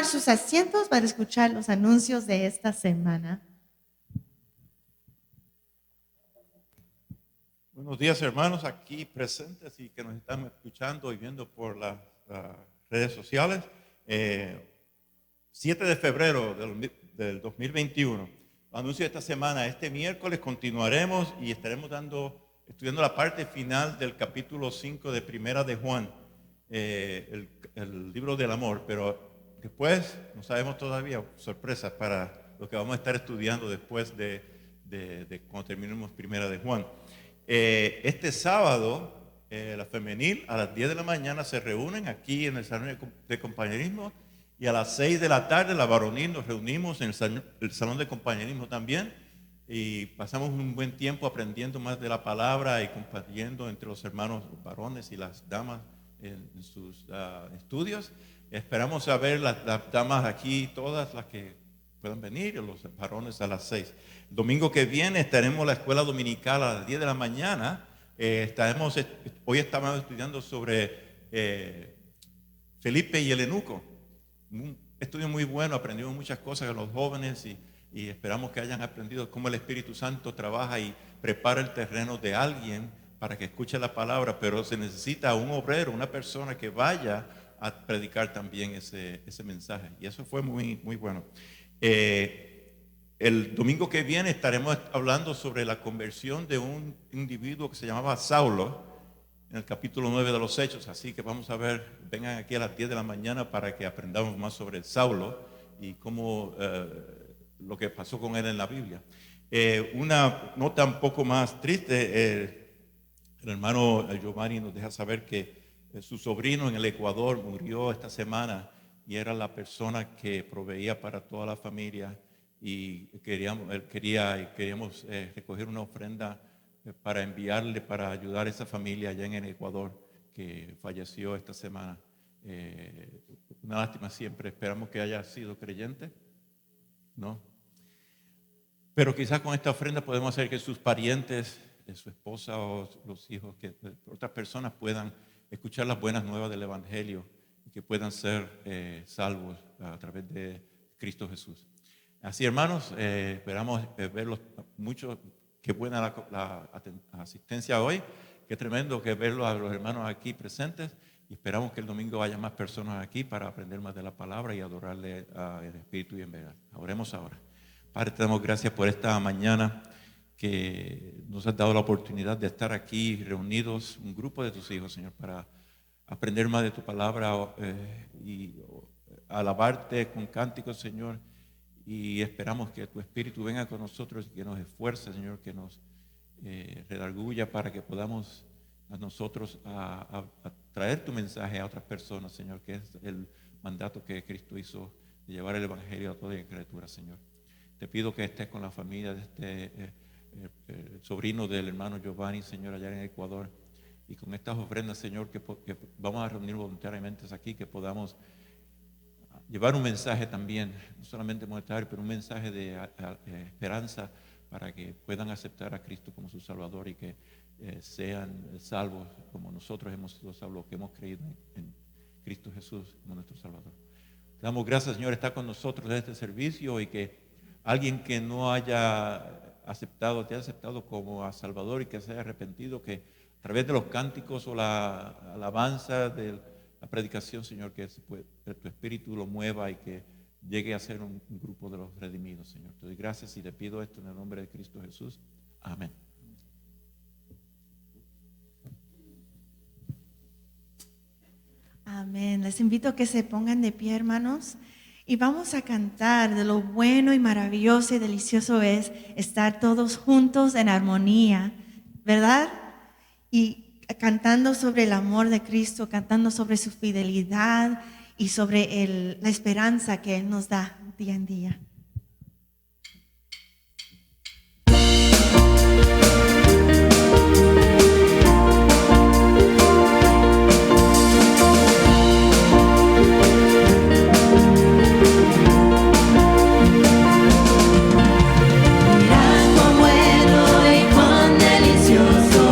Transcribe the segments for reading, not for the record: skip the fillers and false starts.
tomar sus asientos para escuchar los anuncios de esta semana. Buenos días, hermanos aquí presentes y que nos están escuchando y viendo por las redes sociales. 7 de febrero del 2021. Anuncio de esta semana. Este miércoles continuaremos y estaremos estudiando la parte final del capítulo 5 de Primera de Juan, el libro del amor, pero después no sabemos todavía, sorpresas para lo que vamos a estar estudiando después de cuando terminemos Primera de Juan. Este sábado, la femenil a las 10 de la mañana se reúnen aquí en el salón de compañerismo y a las 6 de la tarde la varonil nos reunimos en el salón de compañerismo también y pasamos un buen tiempo aprendiendo más de la palabra y compartiendo entre los hermanos varones y las damas en sus estudios. Esperamos a ver las damas aquí, todas las que puedan venir, y los varones a las 6. El domingo que viene estaremos en la escuela dominical a las 10 de la mañana. Hoy estamos estudiando sobre Felipe y el eunuco. Un estudio muy bueno, aprendimos muchas cosas de los jóvenes y esperamos que hayan aprendido cómo el Espíritu Santo trabaja y prepara el terreno de alguien para que escuche la palabra, pero se necesita un obrero, una persona que vaya a predicar también ese mensaje. Y eso fue muy, muy bueno. El domingo que viene estaremos hablando sobre la conversión de un individuo que se llamaba Saulo, en el capítulo 9 de los Hechos. Así que vamos a ver, vengan aquí a las 10 de la mañana para que aprendamos más sobre Saulo y cómo lo que pasó con él en la Biblia. Una nota un poco más triste, el hermano Giovanni nos deja saber que su sobrino en el Ecuador murió esta semana y era la persona que proveía para toda la familia y queríamos recoger una ofrenda para enviarle, para ayudar a esa familia allá en el Ecuador que falleció esta semana. Una lástima siempre, esperamos que haya sido creyente, ¿no? Pero quizás con esta ofrenda podemos hacer que sus parientes, su esposa o los hijos, que otras personas puedan escuchar las buenas nuevas del Evangelio y que puedan ser salvos a través de Cristo Jesús. Así, hermanos, esperamos verlos muchos. Qué buena la asistencia hoy, qué tremendo que verlos a los hermanos aquí presentes y esperamos que el domingo haya más personas aquí para aprender más de la palabra y adorarle al Espíritu y en verdad. Oremos ahora. Padre, te damos gracias por esta mañana que nos has dado la oportunidad de estar aquí reunidos, un grupo de tus hijos, Señor, para aprender más de tu palabra y alabarte con cánticos, Señor. Y esperamos que tu Espíritu venga con nosotros y que nos esfuerce, Señor, que nos redarguya para que podamos a nosotros a traer tu mensaje a otras personas, Señor, que es el mandato que Cristo hizo de llevar el Evangelio a toda criatura, Señor. Te pido que estés con la familia de este sobrino del hermano Giovanni, Señor, allá en Ecuador, y con estas ofrendas, Señor, que vamos a reunir voluntariamente aquí, que podamos llevar un mensaje también, no solamente monetario, pero un mensaje de esperanza para que puedan aceptar a Cristo como su Salvador y que sean salvos como nosotros hemos sido salvos, que hemos creído en Cristo Jesús como nuestro Salvador. Te damos gracias, Señor, está con nosotros en este servicio y que alguien que no haya te ha aceptado como a Salvador y que se haya arrepentido, que a través de los cánticos o la alabanza de la predicación, Señor, que tu Espíritu lo mueva y que llegue a ser un grupo de los redimidos, Señor. Te doy gracias y te pido esto en el nombre de Cristo Jesús. Amén. Amén. Les invito a que se pongan de pie, hermanos, y vamos a cantar de lo bueno y maravilloso y delicioso es estar todos juntos en armonía, ¿verdad? Y cantando sobre el amor de Cristo, cantando sobre su fidelidad y sobre la esperanza que Él nos da día en día. Mira cuán bueno y cuán delicioso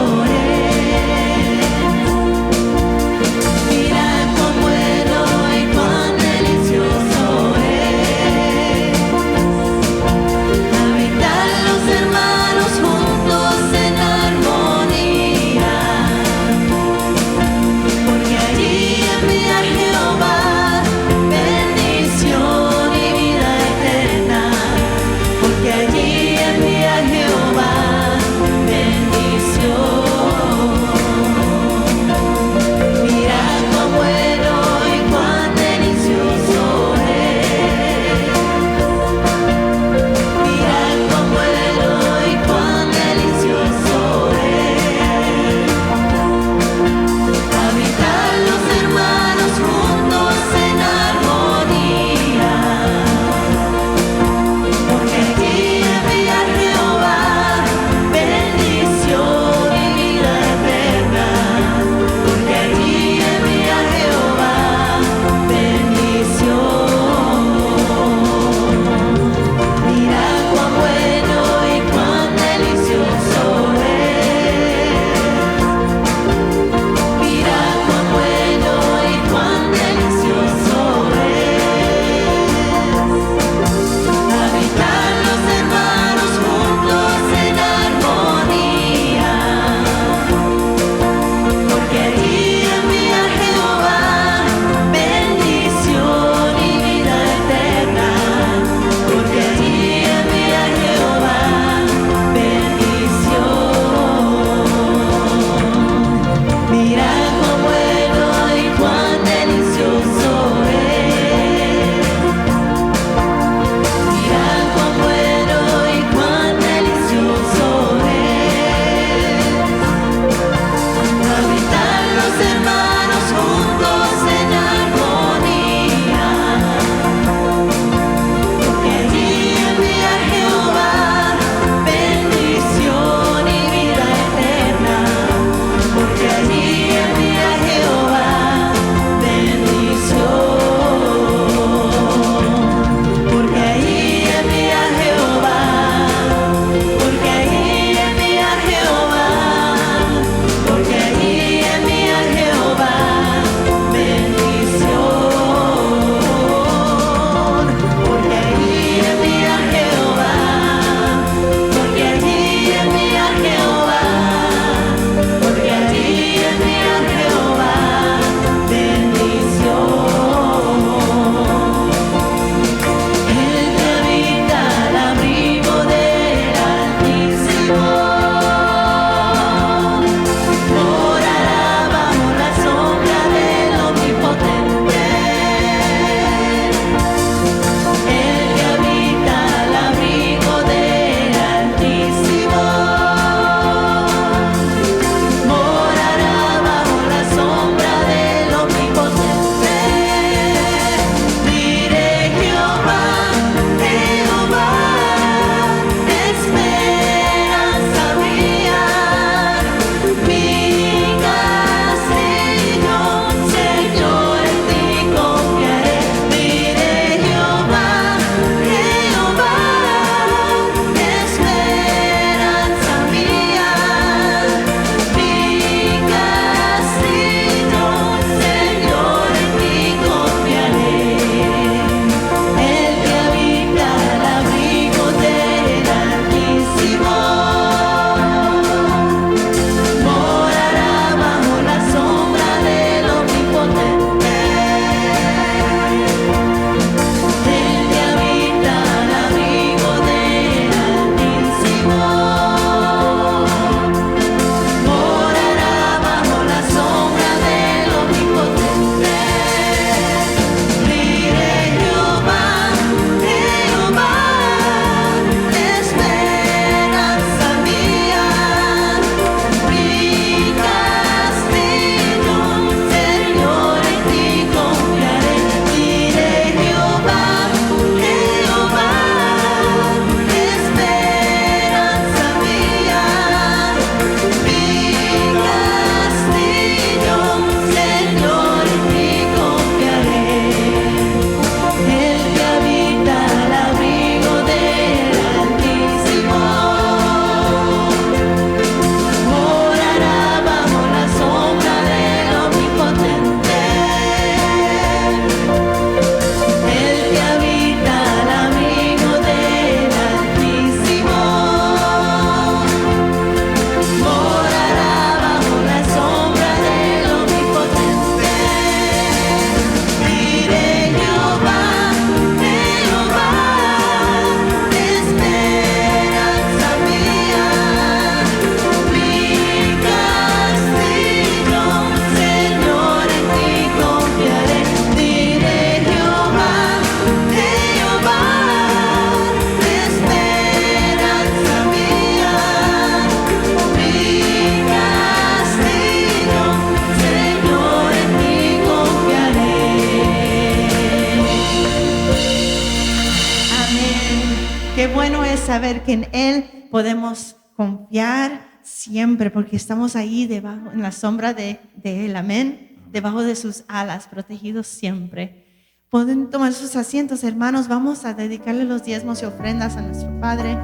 que en Él podemos confiar siempre, porque estamos ahí debajo, en la sombra de Él, amén, debajo de sus alas, protegidos siempre. Pueden tomar sus asientos, hermanos. Vamos a dedicarle los diezmos y ofrendas a nuestro Padre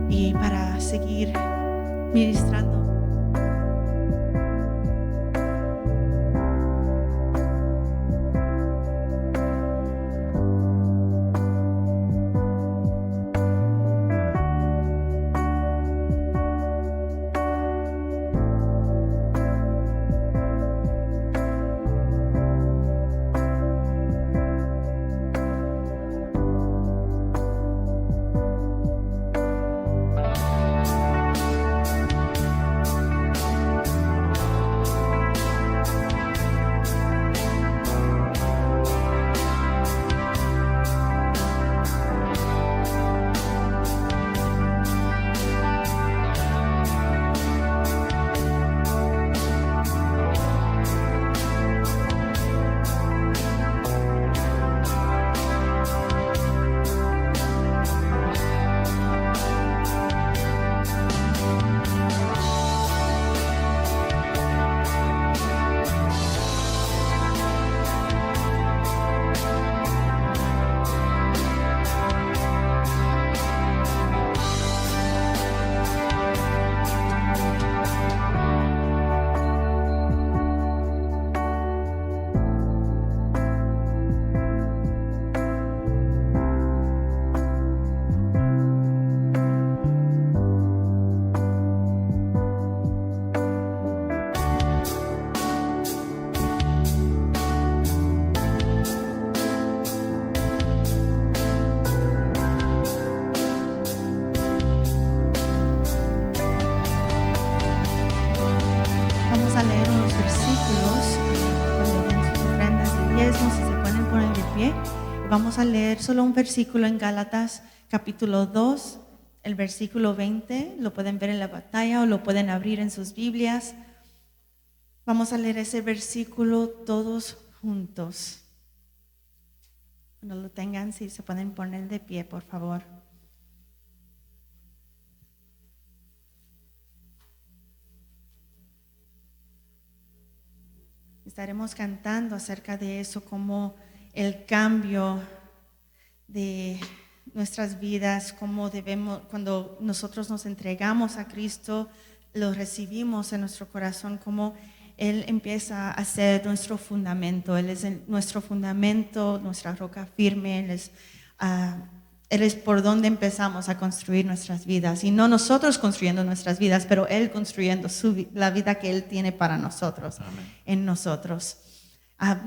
y para seguir ministrando. Vamos a leer unos versículos cuando den sus ofrendas y diezmos, si se pueden poner de pie. Vamos a leer solo un versículo en Gálatas capítulo 2, el versículo 20. Lo pueden ver en la pantalla o lo pueden abrir en sus Biblias. Vamos a leer ese versículo todos juntos. Cuando lo tengan, si se pueden poner de pie, por favor. Estaremos cantando acerca de eso, como el cambio de nuestras vidas, cómo debemos, cuando nosotros nos entregamos a Cristo, lo recibimos en nuestro corazón, cómo Él empieza a ser nuestro fundamento. Él es nuestro fundamento, nuestra roca firme. Él es por donde empezamos a construir nuestras vidas. Y no nosotros construyendo nuestras vidas, pero Él construyendo la vida que Él tiene para nosotros. Amén. En nosotros.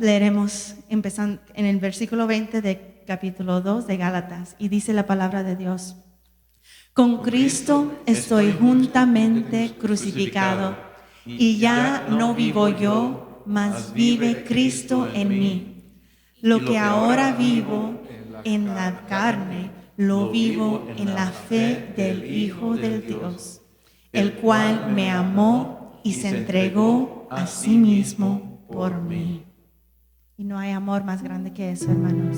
Leeremos empezando en el versículo 20 de capítulo 2 de Gálatas. Y dice la palabra de Dios: Con Cristo estoy juntamente crucificado. Y ya no vivo yo, mas vive Cristo en mí. Lo que ahora vivo en la carne, lo vivo en la fe del Hijo del Dios, el cual me amó y se entregó a sí mismo por mí. Y no hay amor más grande que eso, hermanos.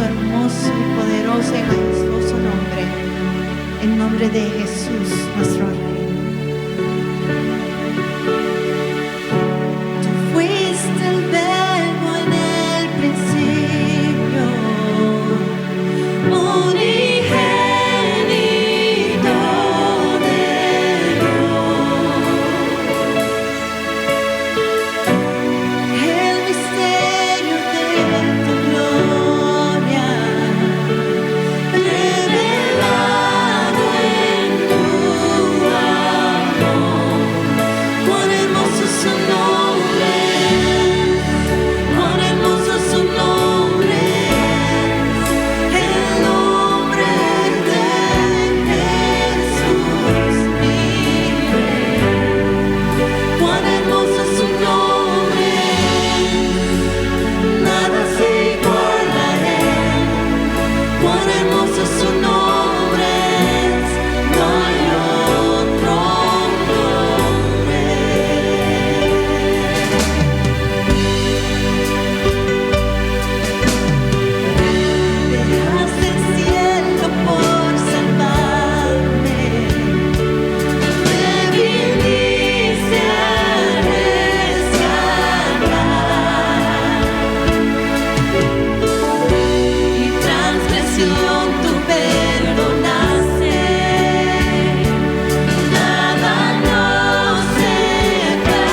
su hermoso y poderoso y majestuoso nombre, en nombre de Jesús, nuestro Rey. Tú fuiste el verbo en el principio, unigénito de Dios. El misterio de tu gloria, revelado en tu amor. Cuán hermoso es su nombre, cuán hermoso es su nombre, el nombre de Jesús mi Rey. Cuán hermoso es su nombre, nada se iguala a él. Cuán hermoso es su nombre, no hay otro nombre. Dejaste el cielo por salvarme, me viniste a rescatar, y transgresión tú perdonaste, nada nos separará.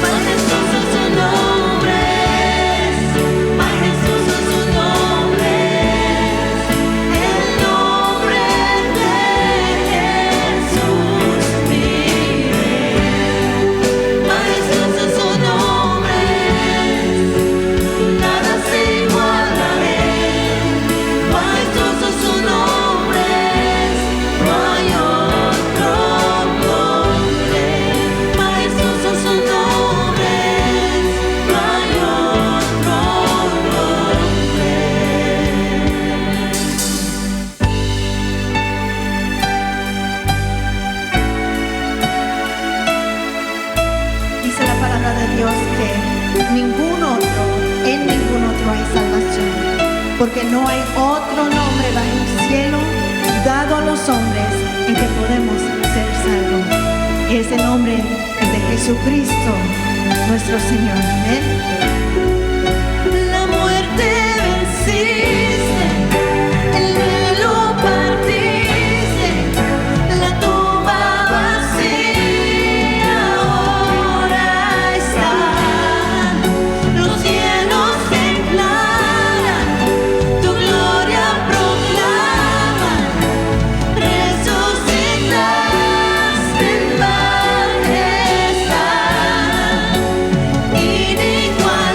Majestuoso es su nombre, majestuoso es su nombre, el nombre de Jesús mi Rey. Majestuoso es su nombre, nada se iguala a él. Majestuoso es su nombre, no hay otro nombre. Majestuoso es su nombre, no hay otro nombre. Dice la palabra de Dios que en ningún otro hay salvación, porque no hay otro nombre bajo el cielo dado a los hombres en que podemos ser salvos. Y ese nombre es de Jesucristo, nuestro Señor. Amén. La muerte venciste, el velo partiste, la tumba vacía ahora está. Los cielos declaran, tu gloria proclaman, resucitaste en majestad, inigualable.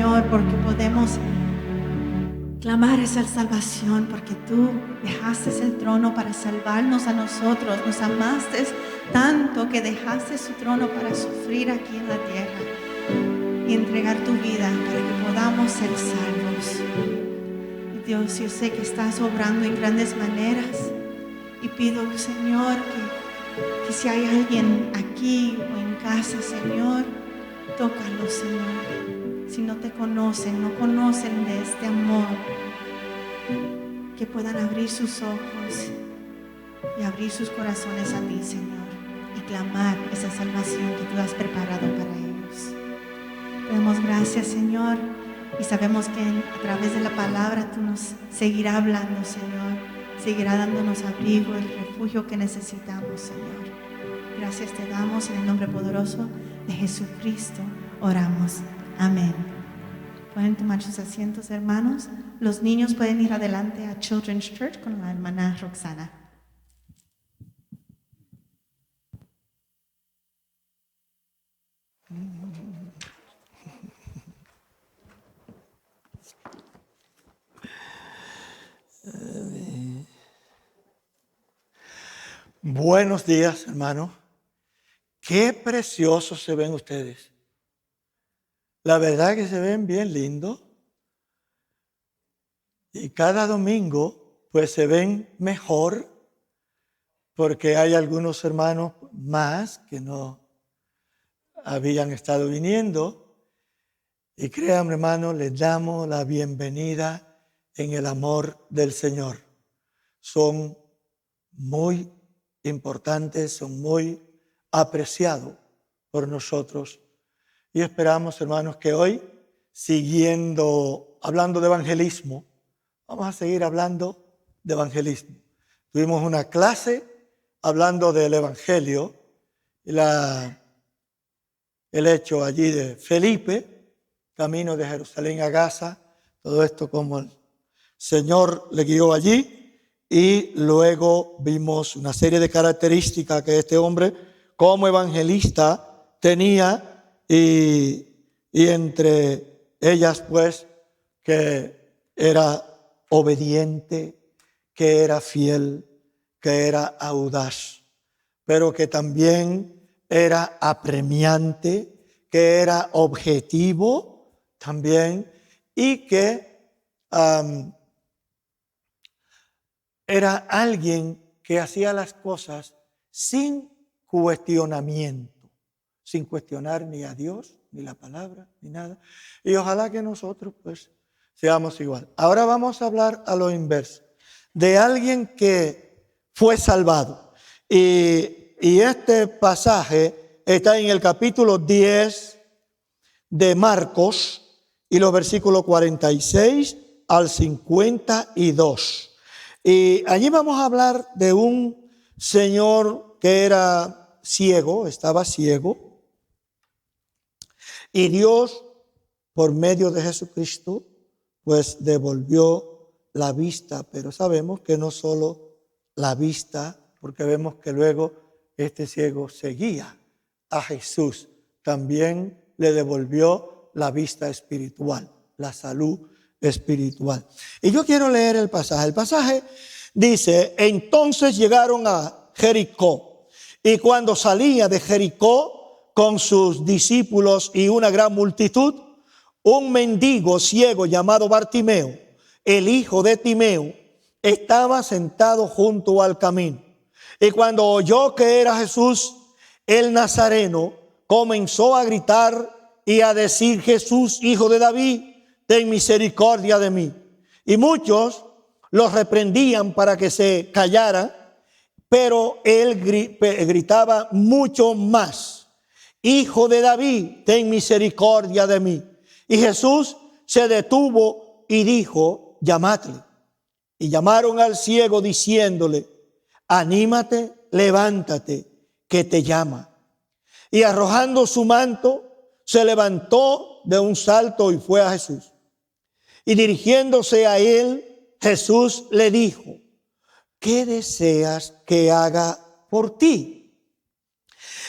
Señor, porque podemos clamar esa salvación, porque tú dejaste el trono para salvarnos a nosotros. Nos amaste tanto que dejaste su trono para sufrir aquí en la tierra y entregar tu vida para que podamos ser salvos. Y Dios, yo sé que estás obrando en grandes maneras y pido, Señor, que si hay alguien aquí o en casa, Señor, tócalo, Señor. Si no te conocen, no conocen de este amor, que puedan abrir sus ojos y abrir sus corazones a ti, Señor, y clamar esa salvación que tú has preparado para ellos. Te damos gracias, Señor, y sabemos que a través de la palabra tú nos seguirás hablando, Señor, seguirá dándonos abrigo, el refugio que necesitamos, Señor. Gracias te damos en el nombre poderoso de Jesucristo. Oramos. Amén. Pueden tomar sus asientos, hermanos. Los niños pueden ir adelante a Children's Church con la hermana Roxana. Buenos días, hermanos. Qué preciosos se ven ustedes. La verdad que se ven bien lindos. Y cada domingo, pues se ven mejor, porque hay algunos hermanos más que no habían estado viniendo. Y créanme, hermanos, les damos la bienvenida en el amor del Señor. Son muy importantes, son muy apreciados por nosotros. Y esperamos, hermanos, que hoy, hablando de evangelismo, vamos a seguir hablando de evangelismo. Tuvimos una clase hablando del evangelio, el hecho allí de Felipe, camino de Jerusalén a Gaza, todo esto como el Señor le guió allí, y luego vimos una serie de características que este hombre como evangelista tenía, y entre ellas pues que era obediente, que era fiel, que era audaz, pero que también era apremiante, que era objetivo también, y que era alguien que hacía las cosas sin cuestionamiento, sin cuestionar ni a Dios, ni la palabra, ni nada. Y ojalá que nosotros pues seamos igual. Ahora vamos a hablar a lo inverso, de alguien que fue salvado. Y este pasaje está en el capítulo 10 de Marcos y los versículos 46 al 52. Y allí vamos a hablar de un señor que era ciego, estaba ciego. Y Dios, por medio de Jesucristo, pues devolvió la vista. Pero sabemos que no solo la vista, porque vemos que luego este ciego seguía a Jesús. También le devolvió la vista espiritual, la salud espiritual. Y yo quiero leer el pasaje. El pasaje dice: entonces llegaron a Jericó. Y cuando salía de Jericó con sus discípulos y una gran multitud, un mendigo ciego llamado Bartimeo, el hijo de Timeo, estaba sentado junto al camino. Y cuando oyó que era Jesús el Nazareno, comenzó a gritar y a decir: Jesús, hijo de David, ten misericordia de mí. Y muchos los reprendían para que se callara, pero él gritaba mucho más: Hijo de David, ten misericordia de mí. Y Jesús se detuvo y dijo: llamadle. Y llamaron al ciego diciéndole: anímate, levántate, que te llama. Y arrojando su manto, se levantó de un salto y fue a Jesús. Y dirigiéndose a él, Jesús le dijo: ¿qué deseas que haga por ti?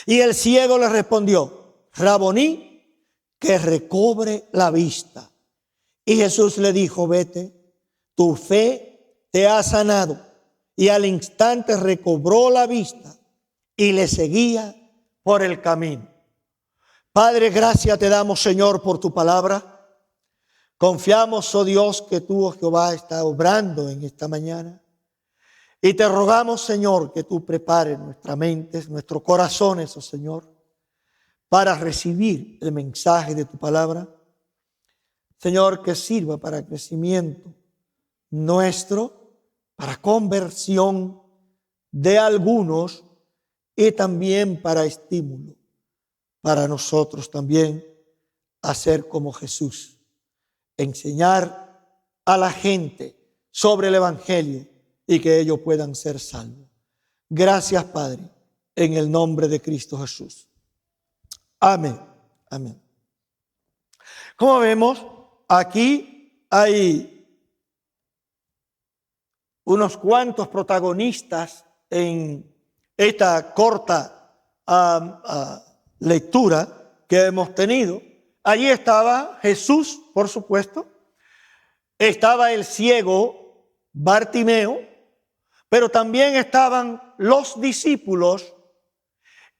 Y el ciego le respondió: Raboní, que recobre la vista. Y Jesús le dijo, vete, tu fe te ha sanado. Y al instante recobró la vista y le seguía por el camino. Padre, gracias te damos, Señor, por tu palabra. Confiamos, oh Dios, que tú, oh Jehová, estás obrando en esta mañana. Y te rogamos, Señor, que tú prepares nuestras mentes, nuestros corazones, oh Señor, para recibir el mensaje de tu palabra. Señor, que sirva para crecimiento nuestro, para conversión de algunos y también para estímulo para nosotros también a ser como Jesús. Enseñar a la gente sobre el Evangelio y que ellos puedan ser salvos. Gracias, Padre, en el nombre de Cristo Jesús. Amén. Amén. Como vemos, aquí hay unos cuantos protagonistas en esta corta lectura que hemos tenido. Allí estaba Jesús, por supuesto. Estaba el ciego Bartimeo, pero también estaban los discípulos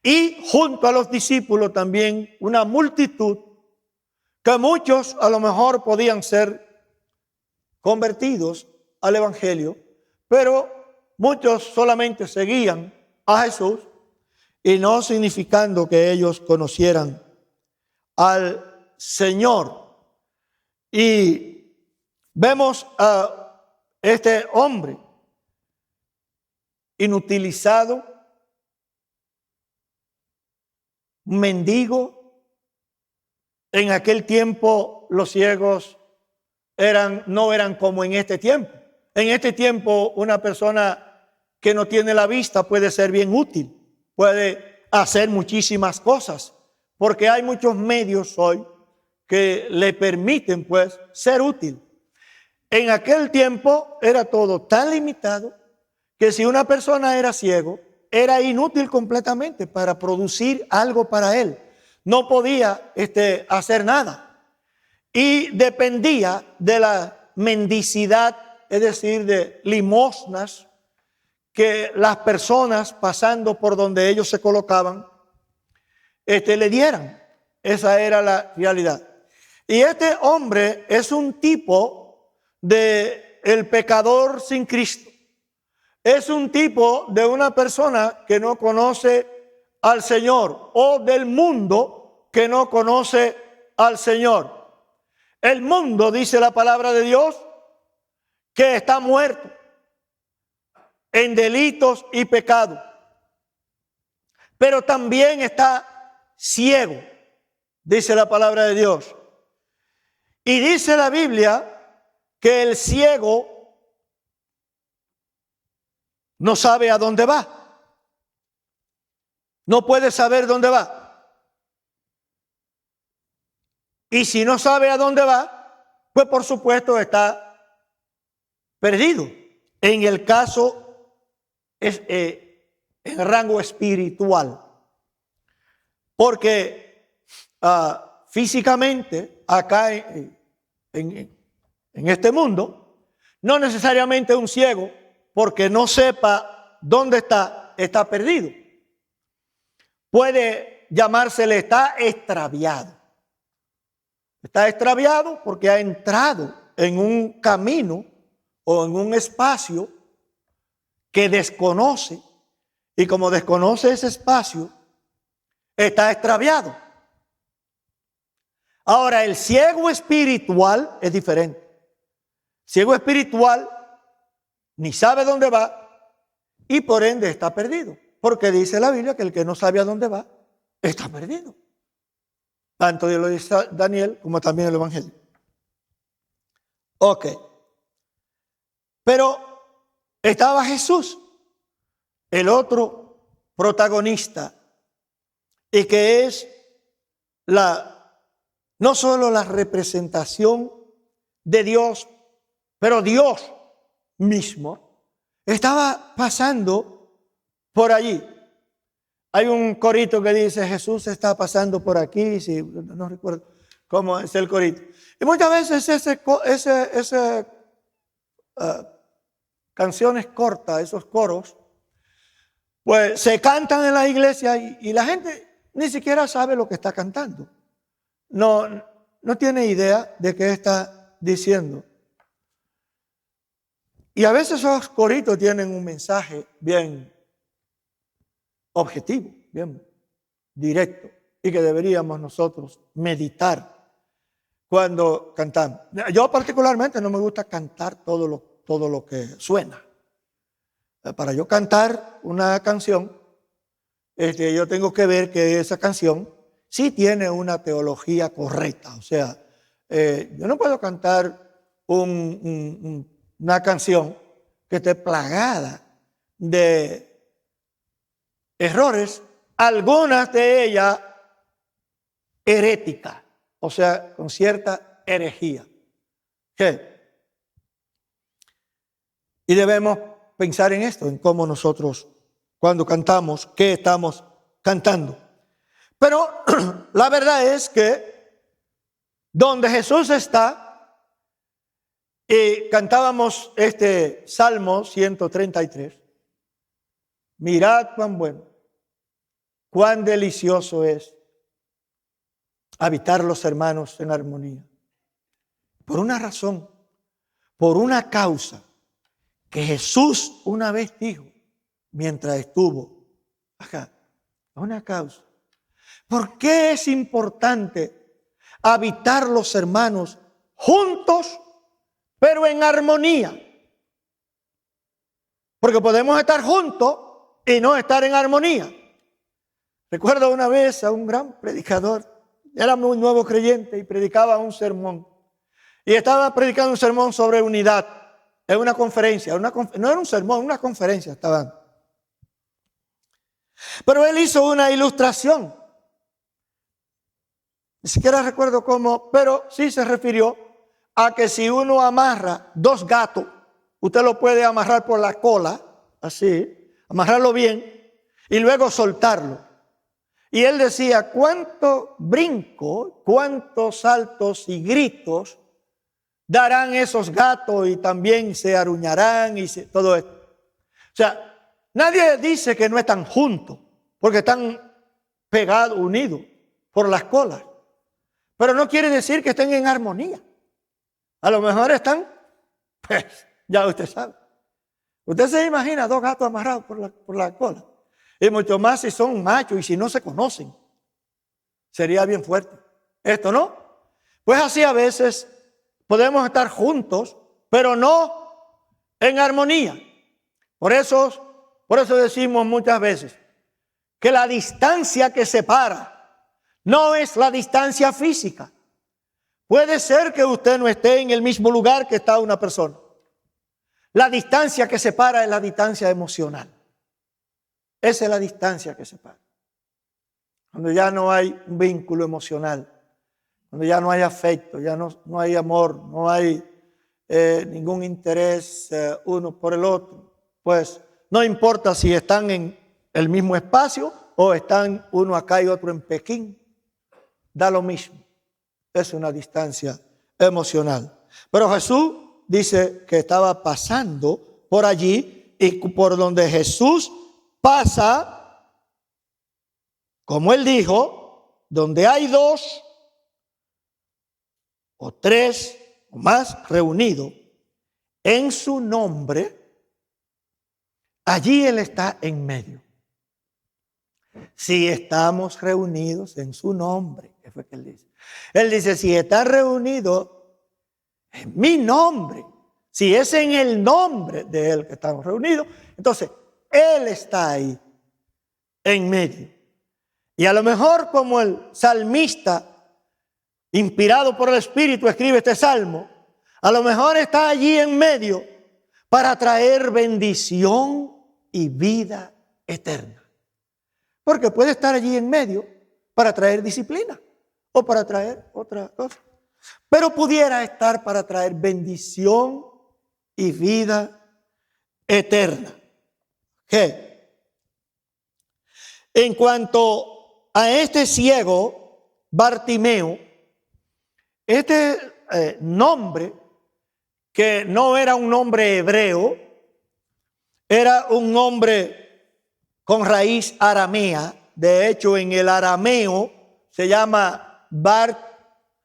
y junto a los discípulos también una multitud que muchos a lo mejor podían ser convertidos al Evangelio, pero muchos solamente seguían a Jesús y no significando que ellos conocieran al Señor. Y vemos a este hombre inutilizado, un mendigo. En aquel tiempo los ciegos no eran como en este tiempo. En este tiempo una persona que no tiene la vista puede ser bien útil, puede hacer muchísimas cosas, porque hay muchos medios hoy que le permiten pues ser útil. En aquel tiempo era todo tan limitado que si una persona era ciego, era inútil completamente para producir algo para él. No podía hacer nada y dependía de la mendicidad, es decir, de limosnas que las personas pasando por donde ellos se colocaban le dieran. Esa era la realidad. Y este hombre es un tipo de el pecador sin Cristo. Es un tipo de una persona que no conoce al Señor o del mundo que no conoce al Señor. El mundo, dice la palabra de Dios, que está muerto en delitos y pecados, pero también está ciego, dice la palabra de Dios. Y dice la Biblia que el ciego no sabe a dónde va. No puede saber dónde va. Y si no sabe a dónde va, pues por supuesto está perdido. En el caso en rango espiritual. Porque físicamente acá en este mundo, no necesariamente un ciego, porque no sepa dónde está perdido. Puede llamársele está extraviado. Está extraviado porque ha entrado en un camino o en un espacio que desconoce, y como desconoce ese espacio, está extraviado. Ahora, el ciego espiritual es diferente. Ciego espiritual ni sabe dónde va y por ende está perdido. Porque dice la Biblia que el que no sabe a dónde va, está perdido. Tanto lo dice Daniel como también el Evangelio. Ok. Pero estaba Jesús, el otro protagonista, y que es no solo la representación de Dios, pero Dios mismo estaba pasando por allí. Hay un corito que dice Jesús está pasando por aquí, si no recuerdo como es el corito. Y muchas veces canciones cortas, esos coros, pues se cantan en la iglesia y la gente ni siquiera sabe lo que está cantando. No tiene idea de qué está diciendo. Y a veces esos coritos tienen un mensaje bien objetivo, bien directo, y que deberíamos nosotros meditar cuando cantamos. Yo particularmente no me gusta cantar todo lo que suena. Para yo cantar una canción, yo tengo que ver que esa canción sí tiene una teología correcta. O sea, yo no puedo cantar una canción que esté plagada de errores, algunas de ellas heréticas, o sea, con cierta herejía. ¿Qué? Y debemos pensar en esto, en cómo nosotros, cuando cantamos, qué estamos cantando. Pero la verdad es que donde Jesús está, y cantábamos este Salmo 133, mirad cuán bueno, cuán delicioso es habitar los hermanos en armonía. Por una razón, por una causa que Jesús una vez dijo mientras estuvo acá. Una causa. ¿Por qué es importante habitar los hermanos juntos, pero en armonía? Porque podemos estar juntos y no estar en armonía. Recuerdo una vez a un gran predicador, era muy nuevo creyente y predicaba un sermón. Y estaba predicando un sermón sobre unidad en una conferencia. No era un sermón, una conferencia estaba dando. Pero él hizo una ilustración. Ni siquiera recuerdo cómo, pero sí se refirió a que si uno amarra dos gatos, usted lo puede amarrar por la cola, así, amarrarlo bien y luego soltarlo. Y él decía, cuánto brinco, cuántos saltos y gritos darán esos gatos y también se aruñarán y todo esto. O sea, nadie dice que no están juntos, porque están pegados, unidos por las colas. Pero no quiere decir que estén en armonía. A lo mejor están, pues, ya usted sabe. Usted se imagina dos gatos amarrados por la cola. Y mucho más si son machos y si no se conocen. Sería bien fuerte. Esto no. Pues así a veces podemos estar juntos, pero no en armonía. Por eso decimos muchas veces que la distancia que separa no es la distancia física. Puede ser que usted no esté en el mismo lugar que está una persona. La distancia que separa es la distancia emocional. Esa es la distancia que separa. Cuando ya no hay un vínculo emocional, cuando ya no hay afecto, ya no hay amor, no hay ningún interés uno por el otro, pues no importa si están en el mismo espacio o están uno acá y otro en Pekín, da lo mismo. Es una distancia emocional. Pero Jesús dice que estaba pasando por allí y por donde Jesús pasa, como él dijo, donde hay dos o tres o más reunidos en su nombre, allí él está en medio. Si estamos reunidos en su nombre, ¿qué fue que él dice? Él dice, si están reunidos en mi nombre, si es en el nombre de él que estamos reunidos, entonces él está ahí en medio. Y a lo mejor como el salmista, inspirado por el Espíritu, escribe este salmo, a lo mejor está allí en medio para traer bendición y vida eterna. Porque puede estar allí en medio para traer disciplina o para traer otra cosa. Pero pudiera estar para traer bendición y vida eterna. ¿Qué? En cuanto a este ciego, Bartimeo, este nombre, que no era un nombre hebreo, era un nombre con raíz aramea. De hecho, en el arameo se llama Bartimai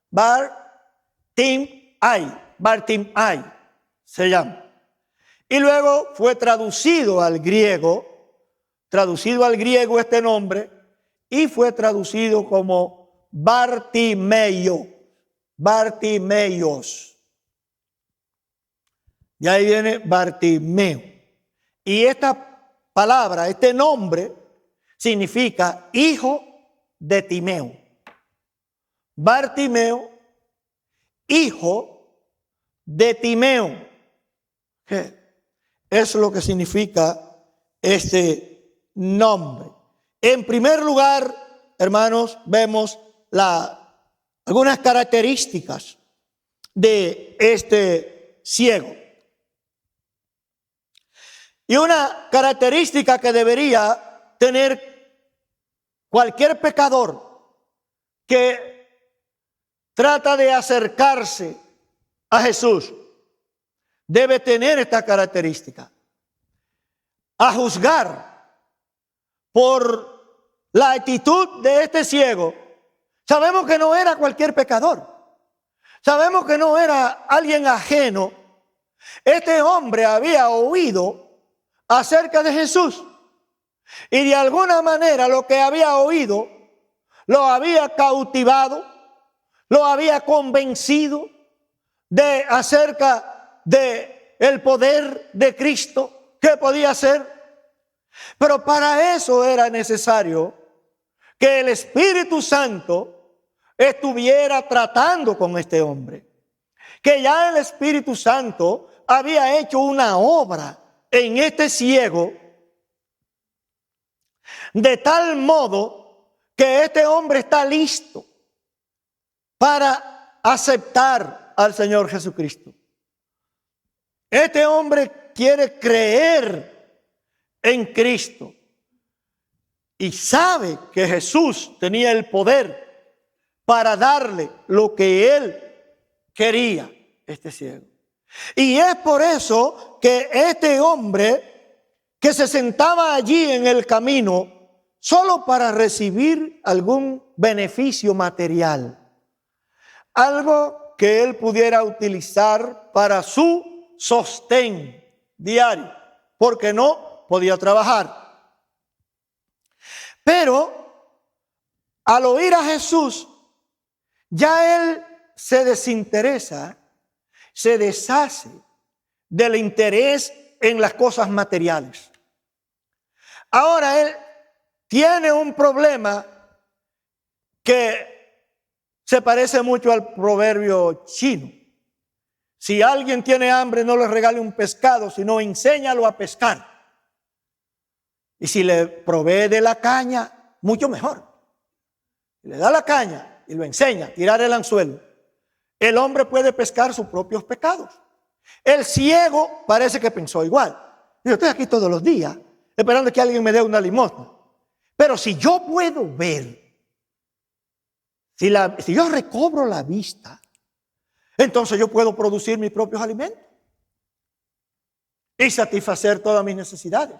se llama. Y luego fue traducido al griego este nombre, y fue traducido como Bartimeo, Bartimeios. Y ahí viene Bartimeo. Y esta palabra, este nombre, significa hijo de Timeo. Bartimeo, hijo de Timeo. ¿Qué? Es lo que significa este nombre. En primer lugar, hermanos, vemos algunas características de este ciego. Y una característica que debería tener cualquier pecador que trata de acercarse a Jesús, debe tener esta característica: a juzgar por la actitud de este ciego. Sabemos que no era cualquier pecador, sabemos que no era alguien ajeno. Este hombre había oído acerca de Jesús, y de alguna manera lo que había oído lo había cautivado, lo había convencido acerca de el poder de Cristo que podía hacer. Pero para eso era necesario que el Espíritu Santo estuviera tratando con este hombre, que ya el Espíritu Santo había hecho una obra en este ciego, de tal modo que este hombre está listo para aceptar al Señor Jesucristo. Este hombre quiere creer en Cristo y sabe que Jesús tenía el poder para darle lo que él quería, este ciego. Y es por eso que este hombre, que se sentaba allí en el camino solo para recibir algún beneficio material, algo que él pudiera utilizar para su sostén diario, porque no podía trabajar. Pero al oír a Jesús, ya él se desinteresa, se deshace del interés en las cosas materiales. Ahora él tiene un problema que se parece mucho al proverbio chino: si alguien tiene hambre, no le regale un pescado, sino enséñalo a pescar. Y si le provee de la caña, mucho mejor. Le da la caña y lo enseña a tirar el anzuelo, el hombre puede pescar sus propios pecados. El ciego parece que pensó igual. Yo estoy aquí todos los días esperando que alguien me dé una limosna. Pero si yo puedo ver, si yo recobro la vista, entonces yo puedo producir mis propios alimentos y satisfacer todas mis necesidades.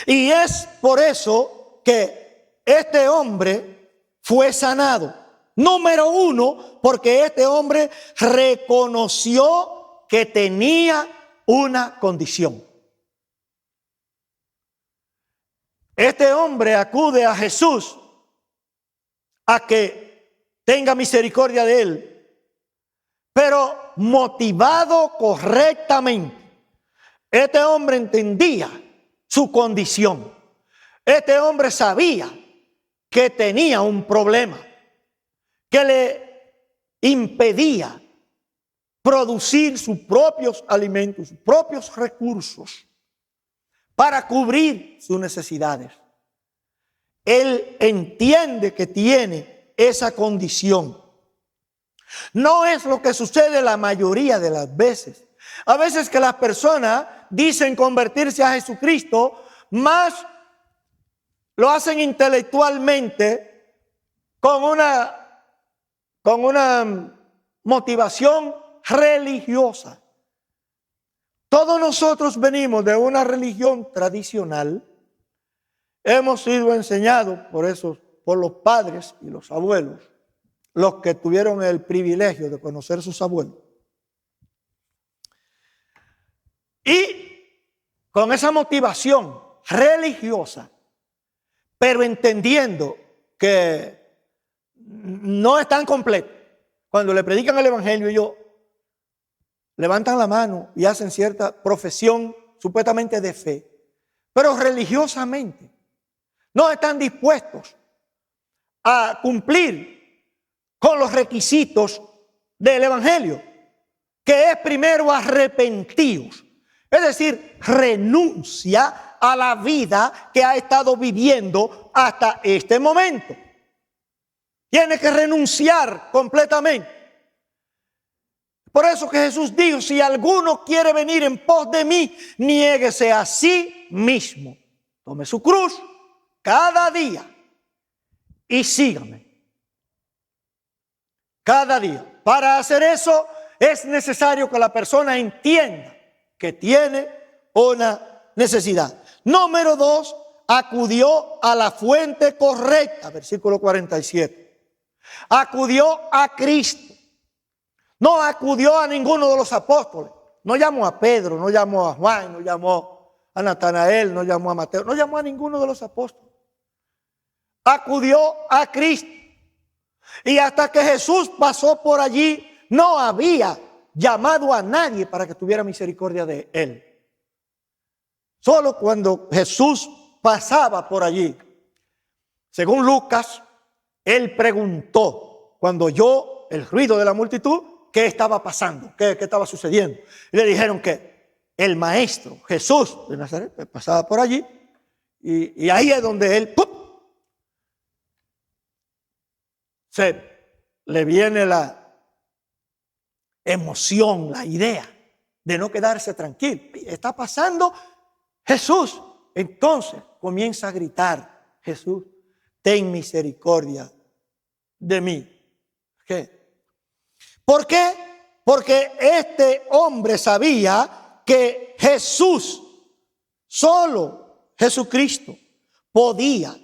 Y es por eso que este hombre fue sanado. Número uno, porque este hombre reconoció que tenía una condición. Este hombre acude a Jesús a que tenga misericordia de él, pero motivado correctamente. Este hombre entendía su condición. Este hombre sabía que tenía un problema que le impedía producir sus propios alimentos, sus propios recursos para cubrir sus necesidades. Él entiende que tiene esa condición. No es lo que sucede la mayoría de las veces. A veces que las personas dicen convertirse a Jesucristo, más lo hacen intelectualmente con una con una motivación religiosa. Todos nosotros venimos de una religión tradicional. Hemos sido enseñados por los padres y los abuelos, los que tuvieron el privilegio de conocer a sus abuelos. Y con esa motivación religiosa, pero entendiendo que no están completos. Cuando le predican el evangelio, ellos levantan la mano y hacen cierta profesión supuestamente de fe, pero religiosamente no están dispuestos a cumplir con los requisitos del evangelio, que es primero arrepentidos, es decir, renuncia a la vida que ha estado viviendo hasta este momento. Tiene que renunciar completamente. Por eso que Jesús dijo, si alguno quiere venir en pos de mí, niéguese a sí mismo. Tome su cruz cada día y sígame. Cada día. Para hacer eso es necesario que la persona entienda que tiene una necesidad. Número 2, acudió a la fuente correcta, versículo 47. Acudió a Cristo. No acudió a ninguno de los apóstoles. No llamó a Pedro, no llamó a Juan, no llamó a Natanael, no llamó a Mateo, no llamó a ninguno de los apóstoles. Acudió a Cristo. Y hasta que Jesús pasó por allí, no había llamado a nadie para que tuviera misericordia de él. Solo cuando Jesús pasaba por allí, según Lucas, él preguntó, cuando oyó el ruido de la multitud, qué estaba pasando, qué estaba sucediendo. Y le dijeron que el maestro Jesús de Nazaret pasaba por allí, y ahí es donde él le viene la emoción, la idea de no quedarse tranquilo. Está pasando Jesús. Entonces comienza a gritar, Jesús, ten misericordia de mí. ¿Qué? ¿Por qué? Porque este hombre sabía que Jesús, solo Jesucristo, podía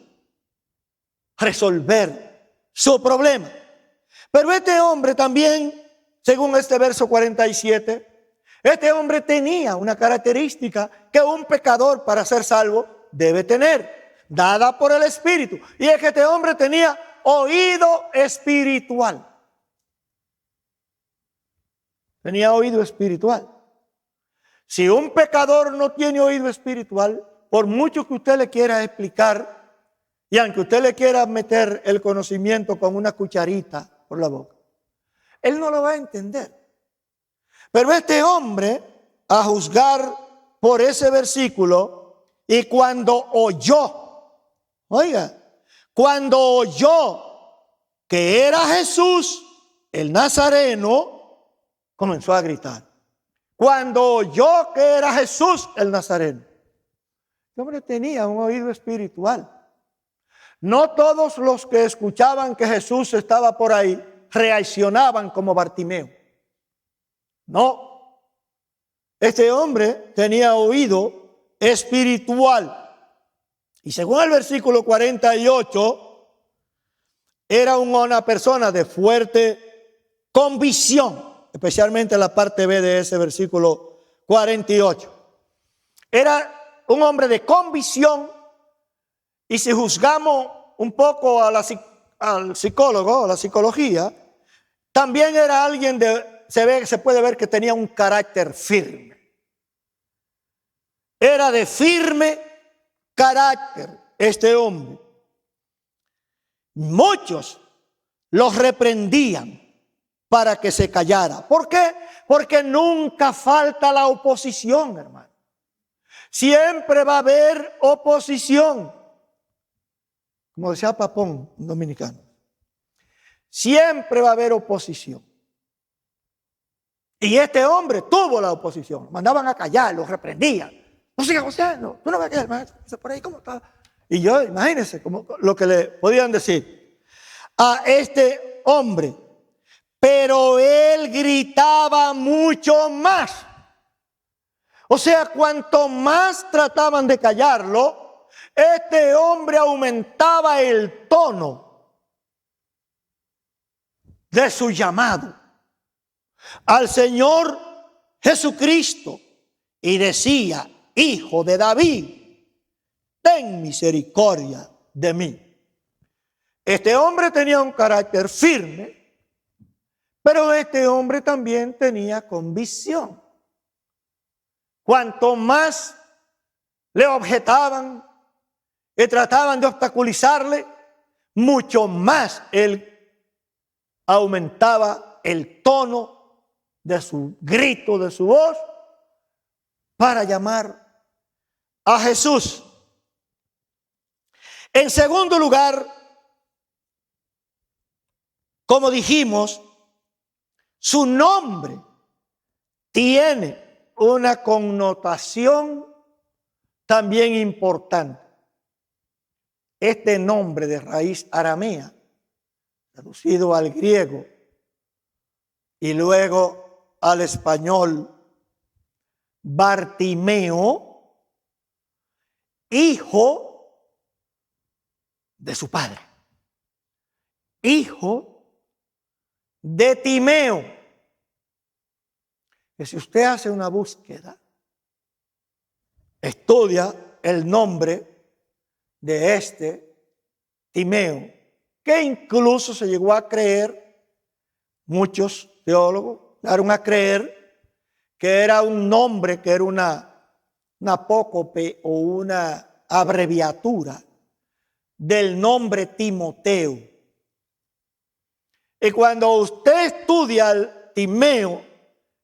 resolver su problema. Pero este hombre también, según este verso 47, este hombre tenía una característica que un pecador para ser salvo debe tener, dada por el Espíritu. Y es que este hombre tenía oído espiritual. Tenía oído espiritual. Si un pecador no tiene oído espiritual, por mucho que usted le quiera explicar, y aunque usted le quiera meter el conocimiento con una cucharita por la boca, él no lo va a entender. Pero este hombre, a juzgar por ese versículo, y cuando oyó, cuando oyó que era Jesús el Nazareno, comenzó a gritar. Cuando oyó que era Jesús el Nazareno, este hombre tenía un oído espiritual. No todos los que escuchaban que Jesús estaba por ahí reaccionaban como Bartimeo. No. Este hombre tenía oído espiritual. Y según el versículo 48, era una persona de fuerte convicción, especialmente la parte B de ese versículo 48. Era un hombre de convicción. Y si juzgamos un poco al psicólogo, a la psicología, también era alguien se puede ver que tenía un carácter firme. Era de firme carácter este hombre. Muchos los reprendían para que se callara. ¿Por qué? Porque nunca falta la oposición, hermano. Siempre va a haber oposición. Como decía Papón, un dominicano. Siempre va a haber oposición. Y este hombre tuvo la oposición. Lo mandaban a callar, lo reprendían. No sigas goceando, tú no vas a quedar, maestro, por ahí, ¿cómo está? Y imagínense lo que le podían decir. A este hombre pero él gritaba mucho más. O sea, cuanto más trataban de callarlo, este hombre aumentaba el tono de su llamado al Señor Jesucristo y decía: Hijo de David, ten misericordia de mí. Este hombre tenía un carácter firme, pero este hombre también tenía convicción. Cuanto más le objetaban y trataban de obstaculizarle, mucho más él aumentaba el tono de su grito, de su voz, para llamar a Jesús. En segundo lugar, como dijimos, su nombre tiene una connotación también importante. Este nombre de raíz aramea, traducido al griego y luego al español, Bartimeo, hijo de su padre, hijo de Timeo. Que si usted hace una búsqueda, estudia el nombre de este Timeo, que incluso se llegó a creer, muchos teólogos llegaron a creer que era un nombre, que era una apócope o una abreviatura del nombre Timoteo. Y cuando usted estudia el Timeo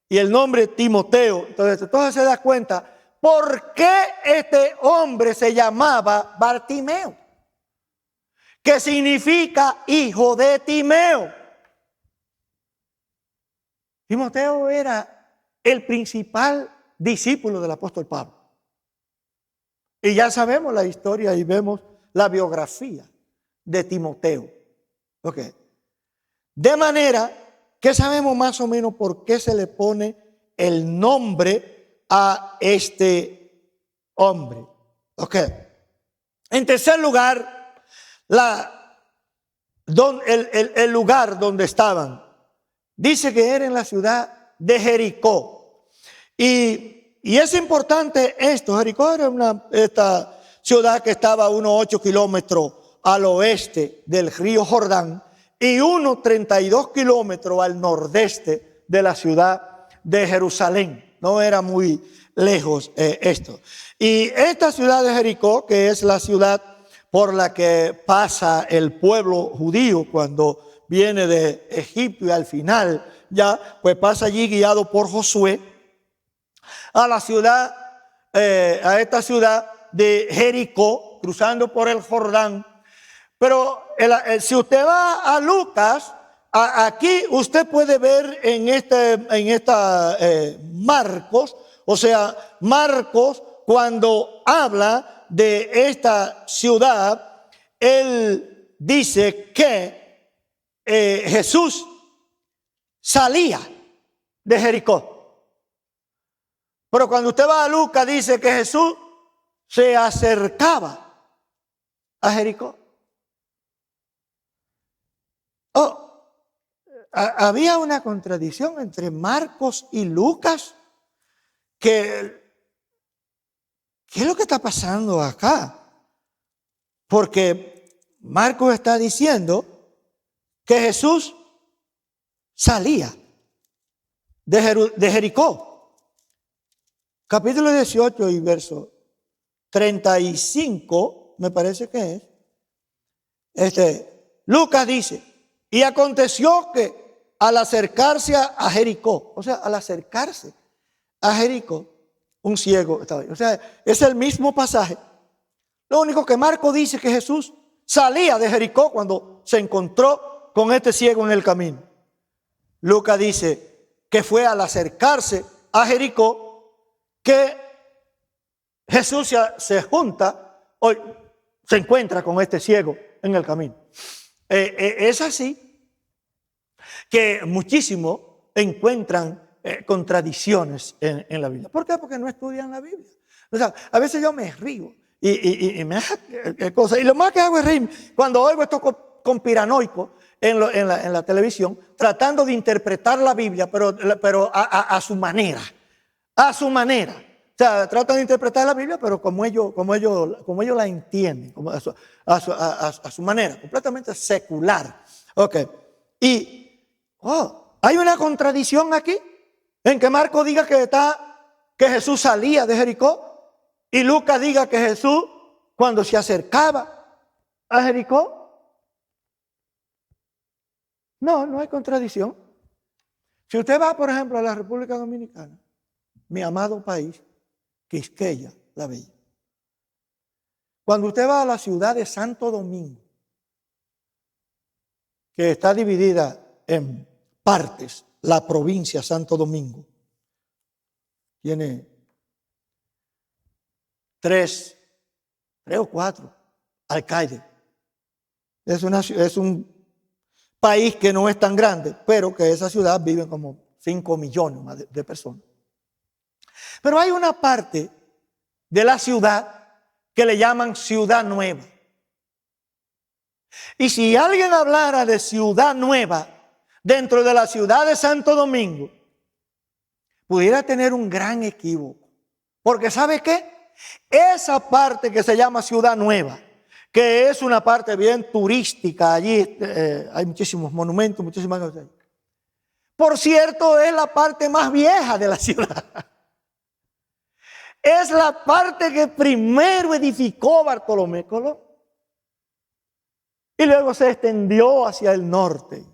y el nombre Timoteo, entonces se da cuenta por qué este hombre se llamaba Bartimeo, que significa hijo de Timeo. Timoteo era el principal discípulo del apóstol Pablo. Y ya sabemos la historia y vemos la biografía de Timoteo. Okay. De manera que sabemos más o menos por qué se le pone el nombre a este hombre. Okay. En tercer lugar, el lugar donde estaban, dice que era en la ciudad de Jericó. Y es importante esto. Jericó era esta ciudad que estaba a unos 8 kilómetros al oeste del río Jordán y unos 32 kilómetros al nordeste de la ciudad de Jerusalén. No era muy lejos esto. Y esta ciudad de Jericó, que es la ciudad por la que pasa el pueblo judío cuando viene de Egipto, y al final ya pues pasa allí guiado por Josué a la ciudad, a esta ciudad de Jericó, cruzando por el Jordán. Pero si usted va a Lucas, aquí usted puede ver en esta Marcos, o sea, Marcos cuando habla de esta ciudad, él dice que Jesús salía de Jericó. Pero cuando usted va a Lucas, dice que Jesús se acercaba a Jericó. Había una contradicción entre Marcos y Lucas. ¿Qué es lo que está pasando acá? Porque Marcos está diciendo que Jesús salía de Jericó. Capítulo 18 y verso 35, me parece que es. Lucas dice: y aconteció que al acercarse a Jericó, o sea, al acercarse a Jericó, un ciego estaba ahí. O sea, es el mismo pasaje. Lo único que Marcos dice que Jesús salía de Jericó cuando se encontró con este ciego en el camino. Lucas dice que fue al acercarse a Jericó que Jesús se encuentra con este ciego en el camino. Es así. que muchísimos encuentran contradicciones en la Biblia. ¿Por qué? Porque no estudian la Biblia. O sea, a veces yo me río y me hace cosas. Y lo más que hago es reírme cuando oigo estos conspiranoicos en la televisión tratando de interpretar la Biblia, pero a su manera. A su manera. O sea, tratan de interpretar la Biblia, pero como ellos la entienden, como a su manera, completamente secular. Ok. Y hay una contradicción aquí en que Marcos diga que Jesús salía de Jericó y Lucas diga que Jesús, cuando se acercaba a Jericó, no hay contradicción. Si usted va, por ejemplo, a la República Dominicana, mi amado país, Quisqueya, la Bella. Cuando usted va a la ciudad de Santo Domingo, que está dividida en partes, la provincia Santo Domingo, tiene tres o cuatro alcaldes. Es un país que no es tan grande, pero que esa ciudad viven como 5 millones más de personas. Pero hay una parte de la ciudad que le llaman Ciudad Nueva. Y si alguien hablara de Ciudad Nueva dentro de la ciudad de Santo Domingo, pudiera tener un gran equívoco. Porque ¿sabe qué? Esa parte que se llama Ciudad Nueva, que es una parte bien turística, allí hay muchísimos monumentos, muchísimas cosas. Por cierto, es la parte más vieja de la ciudad. Es la parte que primero edificó Bartolomé Colón. Y luego se extendió hacia el norte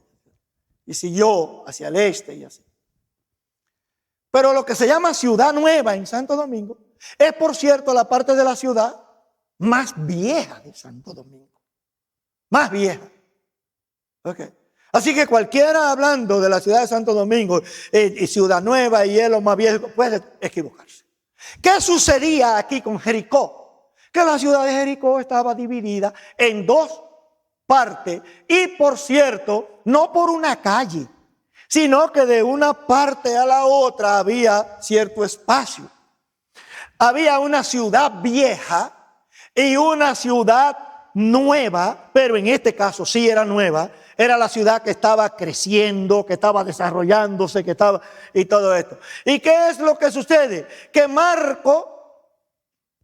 y siguió hacia el este y así. Pero lo que se llama Ciudad Nueva en Santo Domingo es, por cierto, la parte de la ciudad más vieja de Santo Domingo. Más vieja. Okay. Así que cualquiera hablando de la ciudad de Santo Domingo y Ciudad Nueva y es lo más viejo puede equivocarse. ¿Qué sucedía aquí con Jericó? Que la ciudad de Jericó estaba dividida en dos partes y, por cierto, no por una calle, sino que de una parte a la otra había cierto espacio. Había una ciudad vieja y una ciudad nueva, pero en este caso sí era nueva. Era la ciudad que estaba creciendo, que estaba desarrollándose, que estaba y todo esto. ¿Y qué es lo que sucede? Que Marco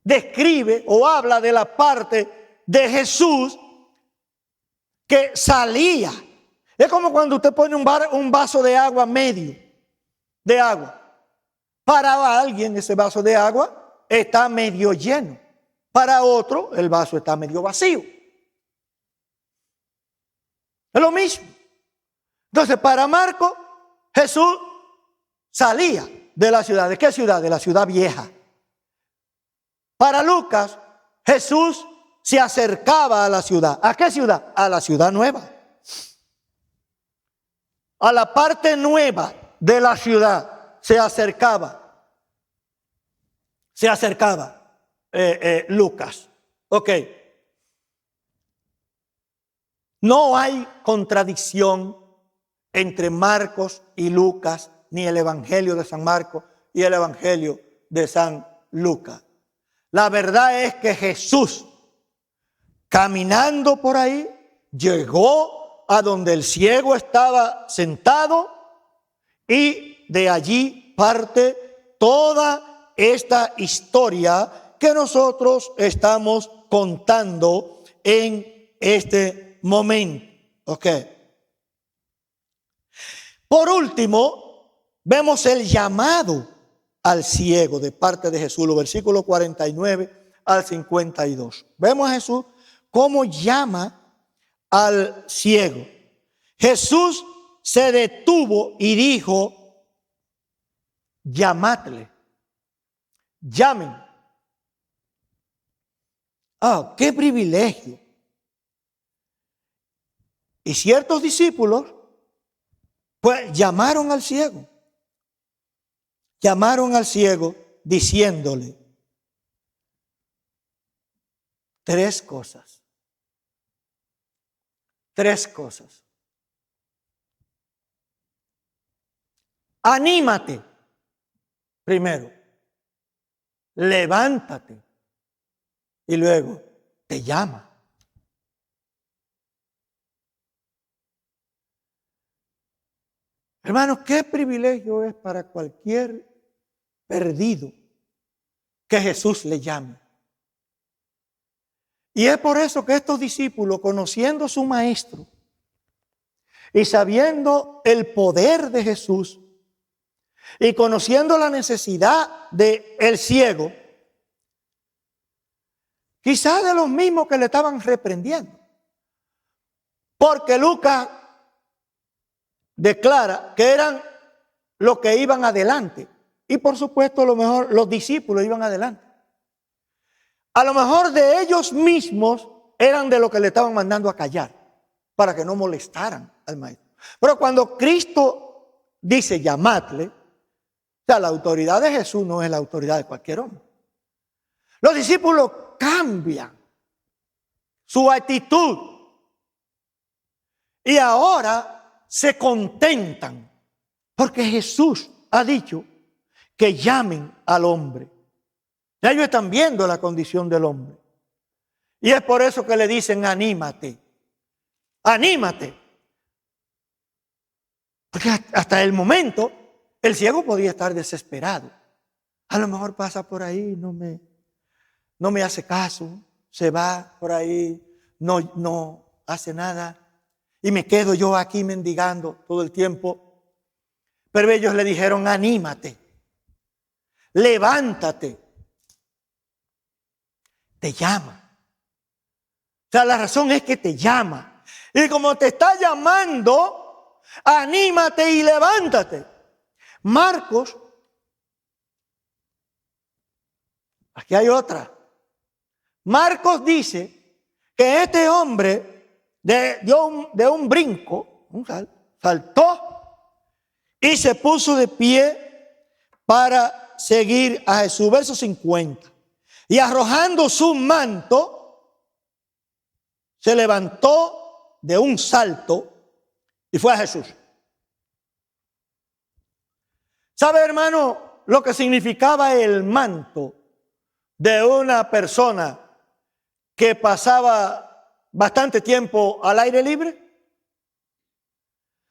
describe o habla de la parte de Jesús que salía. Es como cuando usted pone un vaso de agua medio de agua. Para alguien ese vaso de agua está medio lleno. Para otro el vaso está medio vacío. Es lo mismo. Entonces, para Marco, Jesús salía de la ciudad. ¿De qué ciudad? De la ciudad vieja. Para Lucas, Jesús se acercaba a la ciudad. ¿A qué ciudad? A la ciudad nueva. A la parte nueva de la ciudad se acercaba. Se acercaba Lucas. Ok. No hay contradicción entre Marcos y Lucas, ni el Evangelio de San Marcos y el Evangelio de San Lucas. La verdad es que Jesús, caminando por ahí, llegó a donde el ciego estaba sentado y de allí parte toda esta historia que nosotros estamos contando en este momento. Ok. Por último, vemos el llamado al ciego de parte de Jesús, los versículos 49 al 52. Vemos a Jesús cómo llama al ciego. Jesús se detuvo y dijo: llamadle, llamen. ¡Qué privilegio! Y ciertos discípulos, pues, llamaron al ciego. Llamaron al ciego diciéndole tres cosas. Tres cosas. Anímate. Primero, levántate. Y luego, te llama. Hermanos, qué privilegio es para cualquier perdido que Jesús le llame. Y es por eso que estos discípulos, conociendo a su maestro y sabiendo el poder de Jesús y conociendo la necesidad del ciego, quizás de los mismos que le estaban reprendiendo, porque Lucas declara que eran los que iban adelante y por supuesto a lo mejor los discípulos iban adelante. A lo mejor de ellos mismos eran de los que le estaban mandando a callar para que no molestaran al maestro. Pero cuando Cristo dice llamadle, o sea, la autoridad de Jesús no es la autoridad de cualquier hombre. Los discípulos cambian su actitud y ahora se contentan porque Jesús ha dicho que llamen al hombre. Ya ellos están viendo la condición del hombre. Y es por eso que le dicen anímate. Anímate. Porque hasta el momento el ciego podía estar desesperado. A lo mejor pasa por ahí, no me hace caso, se va por ahí, no hace nada. Y me quedo yo aquí mendigando todo el tiempo. Pero ellos le dijeron anímate. Levántate. Te llama. O sea, la razón es que te llama. Y como te está llamando, anímate y levántate. Marcos, aquí hay otra. Marcos dice que este hombre de un brinco, saltó y se puso de pie para seguir a Jesús. Verso 50. Y arrojando su manto, se levantó de un salto y fue a Jesús. ¿Sabe, hermano, lo que significaba el manto de una persona que pasaba bastante tiempo al aire libre?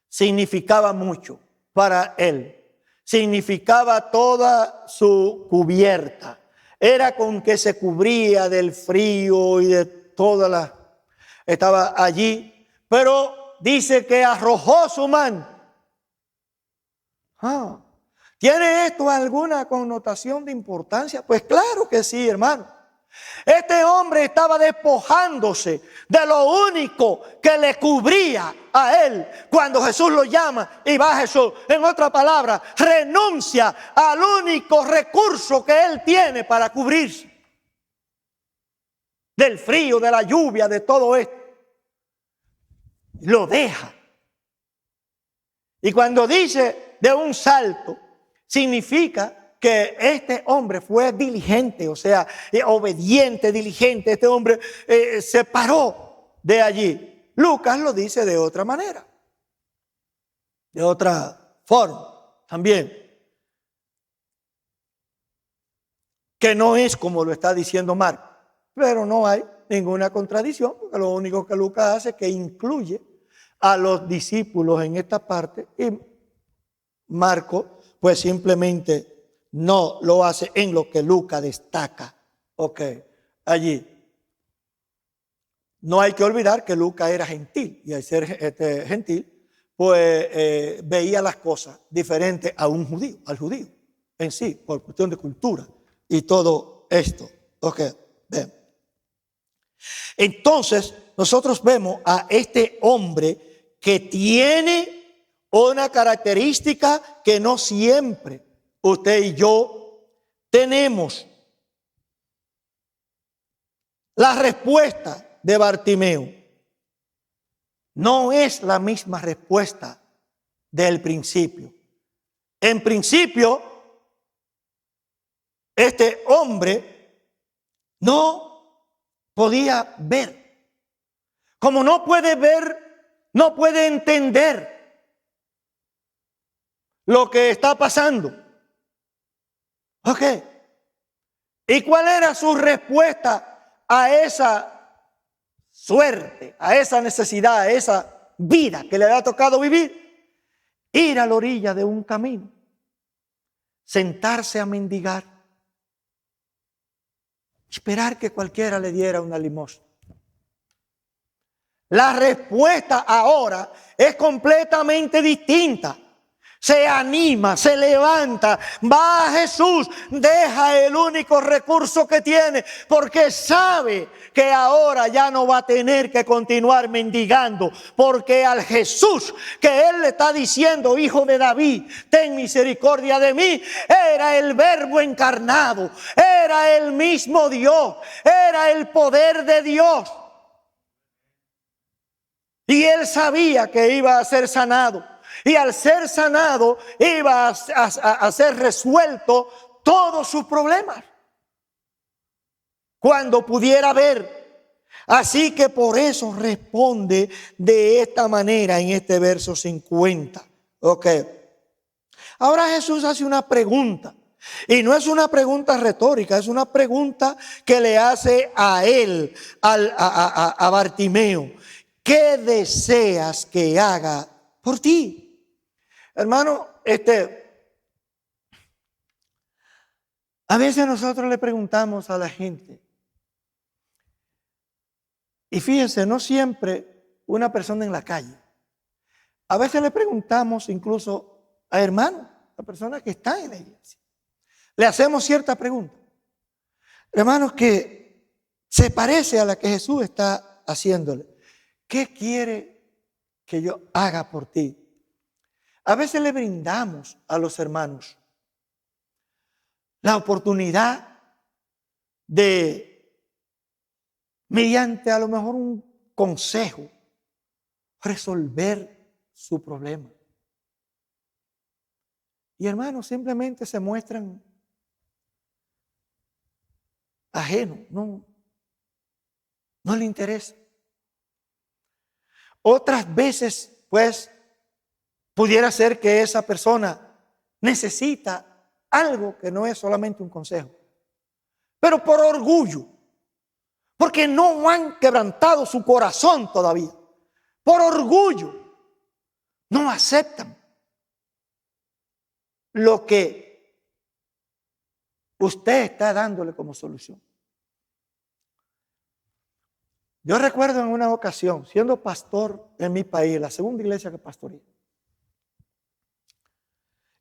Significaba mucho para él. Significaba toda su cubierta. Era con que se cubría del frío y de toda la... Estaba allí, pero dice que arrojó su manto. ¿Tiene esto alguna connotación de importancia? Pues claro que sí, hermano. Este hombre estaba despojándose de lo único que le cubría a él cuando Jesús lo llama y va a Jesús. En otra palabra, renuncia al único recurso que él tiene para cubrirse del frío, de la lluvia, de todo esto. Lo deja. Y cuando dice de un salto, significa que este hombre fue diligente, o sea, obediente, diligente. Este hombre se paró de allí. Lucas lo dice de otra manera, de otra forma también, que no es como lo está diciendo Marcos. Pero no hay ninguna contradicción, porque lo único que Lucas hace es que incluye a los discípulos en esta parte y Marcos pues simplemente no lo hace en lo que Lucas destaca. Allí. No hay que olvidar que Lucas era gentil y al ser gentil pues veía las cosas diferentes a un judío, al judío en sí, por cuestión de cultura y todo esto. Bien. Entonces nosotros vemos a este hombre que tiene una característica que no siempre usted y yo tenemos. La respuesta de Bartimeo no es la misma respuesta del principio. En principio, este hombre no podía ver. Como no puede ver, no puede entender. lo que está pasando. Ok. ¿Y cuál era su respuesta a esa suerte, a esa necesidad, a esa vida que le había tocado vivir? Ir a la orilla de un camino, sentarse a mendigar, esperar que cualquiera le diera una limosna. La respuesta ahora es completamente distinta. Se anima, se levanta, va a Jesús, deja el único recurso que tiene, porque sabe que ahora ya no va a tener que continuar mendigando, porque al Jesús que él le está diciendo, hijo de David, ten misericordia de mí, era el Verbo encarnado, era el mismo Dios, era el poder de Dios. Y él sabía que iba a ser sanado. Y al ser sanado iba a ser resuelto todos sus problemas cuando pudiera ver. Así que por eso responde de esta manera en este verso 50. Ok. Ahora Jesús hace una pregunta. Y no es una pregunta retórica, es una pregunta que le hace a él, a Bartimeo. ¿Qué deseas que haga por ti? Hermano, a veces nosotros le preguntamos a la gente, y fíjense, no siempre una persona en la calle, a veces le preguntamos incluso a hermanos, a personas que están en la iglesia, le hacemos cierta pregunta, hermanos, que se parece a la que Jesús está haciéndole. ¿Qué quiere que yo haga por ti? A veces le brindamos a los hermanos la oportunidad de, mediante a lo mejor un consejo, resolver su problema. Y hermanos, simplemente se muestran ajenos, no le interesa. Otras veces, pues, pudiera ser que esa persona necesita algo que no es solamente un consejo, pero por orgullo, porque no han quebrantado su corazón todavía, por orgullo, no aceptan lo que usted está dándole como solución. Yo recuerdo en una ocasión, siendo pastor en mi país, la segunda iglesia que pastoreé,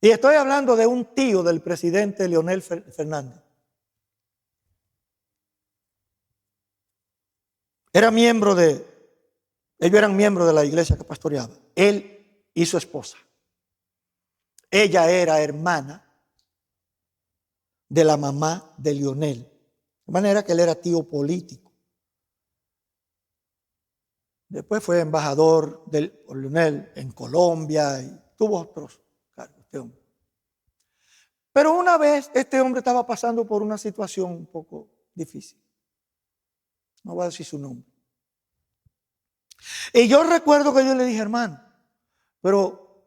y estoy hablando de un tío del presidente Leonel Fernández. Ellos eran miembros de la iglesia que pastoreaba. Él y su esposa. Ella era hermana de la mamá de Leonel. De manera que él era tío político. Después fue embajador por Leonel en Colombia y tuvo otros cargos, este hombre. Pero una vez este hombre estaba pasando por una situación un poco difícil. No voy a decir su nombre. Y yo recuerdo que yo le dije, hermano, pero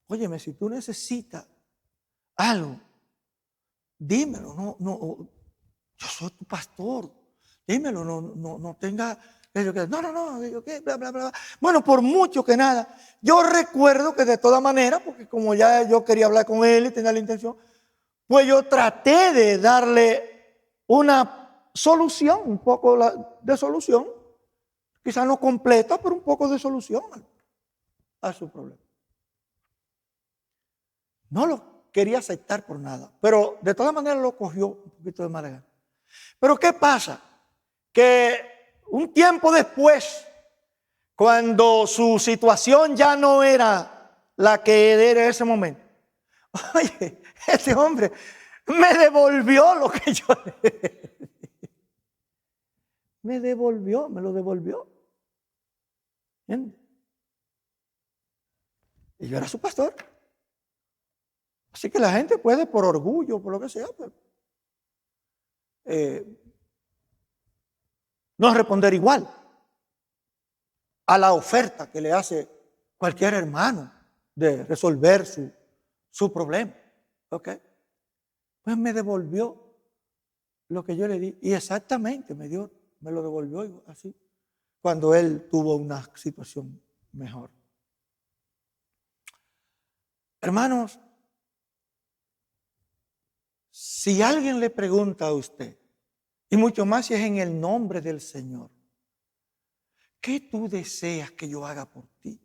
óyeme, si tú necesitas algo, dímelo. No, yo soy tu pastor. Dímelo, no tenga... bla, bla, bla. Bueno, por mucho que nada, yo recuerdo que de toda manera, porque como ya yo quería hablar con él y tenía la intención, pues yo traté de darle una solución, un poco de solución, quizás no completa, pero un poco de solución a su problema. No lo quería aceptar por nada, pero de todas maneras lo cogió un poquito de mala gana. Pero ¿qué pasa? Que un tiempo después, cuando su situación ya no era la que era en ese momento, oye, este hombre me devolvió lo que yo le di. Me lo devolvió. ¿Entiendes? Y yo era su pastor. Así que la gente puede, por orgullo, por lo que sea, pues, no responder igual a la oferta que le hace cualquier hermano de resolver su problema. ¿Ok? Pues me devolvió lo que yo le di. Y exactamente me lo devolvió así. Cuando él tuvo una situación mejor. Hermanos, si alguien le pregunta a usted, y mucho más si es en el nombre del Señor, ¿qué tú deseas que yo haga por ti?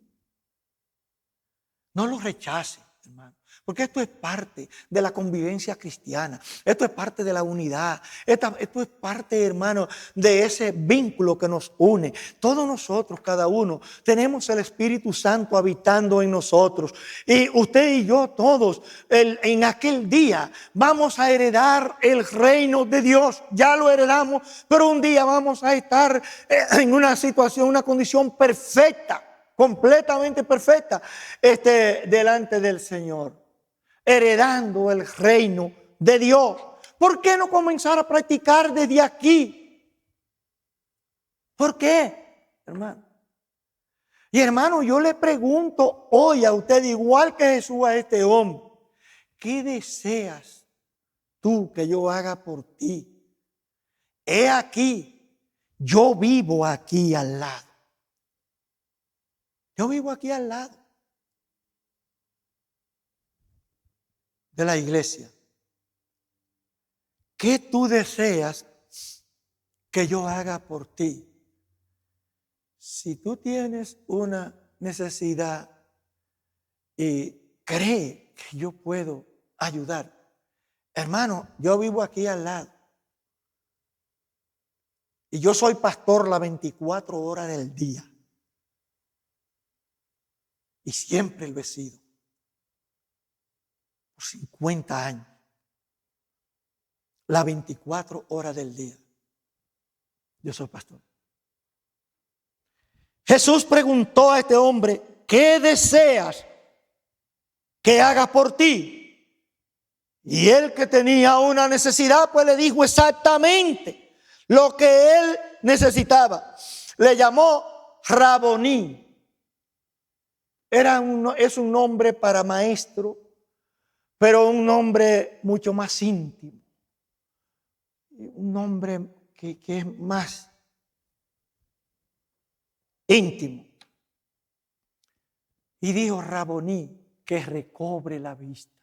No lo rechace, hermano, porque esto es parte de la convivencia cristiana, esto es parte de la unidad, esto es parte, hermano, de ese vínculo que nos une. Todos nosotros, cada uno, tenemos el Espíritu Santo habitando en nosotros, y usted y yo todos en aquel día vamos a heredar el reino de Dios. Ya lo heredamos, pero un día vamos a estar en una situación, una condición perfecta, completamente perfecta, delante del Señor, heredando el reino de Dios. ¿Por qué no comenzar a practicar desde aquí? ¿Por qué, hermano? Y hermano, yo le pregunto hoy a usted, igual que Jesús a este hombre, ¿qué deseas tú que yo haga por ti? He aquí, yo vivo aquí al lado. Yo vivo aquí al lado de la iglesia. ¿Qué tú deseas que yo haga por ti? Si tú tienes una necesidad y cree que yo puedo ayudar, hermano, yo vivo aquí al lado. Y yo soy pastor las 24 horas del día. Y siempre lo he sido. Por 50 años. Las 24 horas del día. Yo soy pastor. Jesús preguntó a este hombre, ¿qué deseas que haga por ti? Y él, que tenía una necesidad, pues le dijo exactamente lo que él necesitaba. Le llamó Raboní. Es un nombre para maestro, pero un nombre mucho más íntimo. Un nombre que es más íntimo. Y dijo Raboní, que recobre la vista.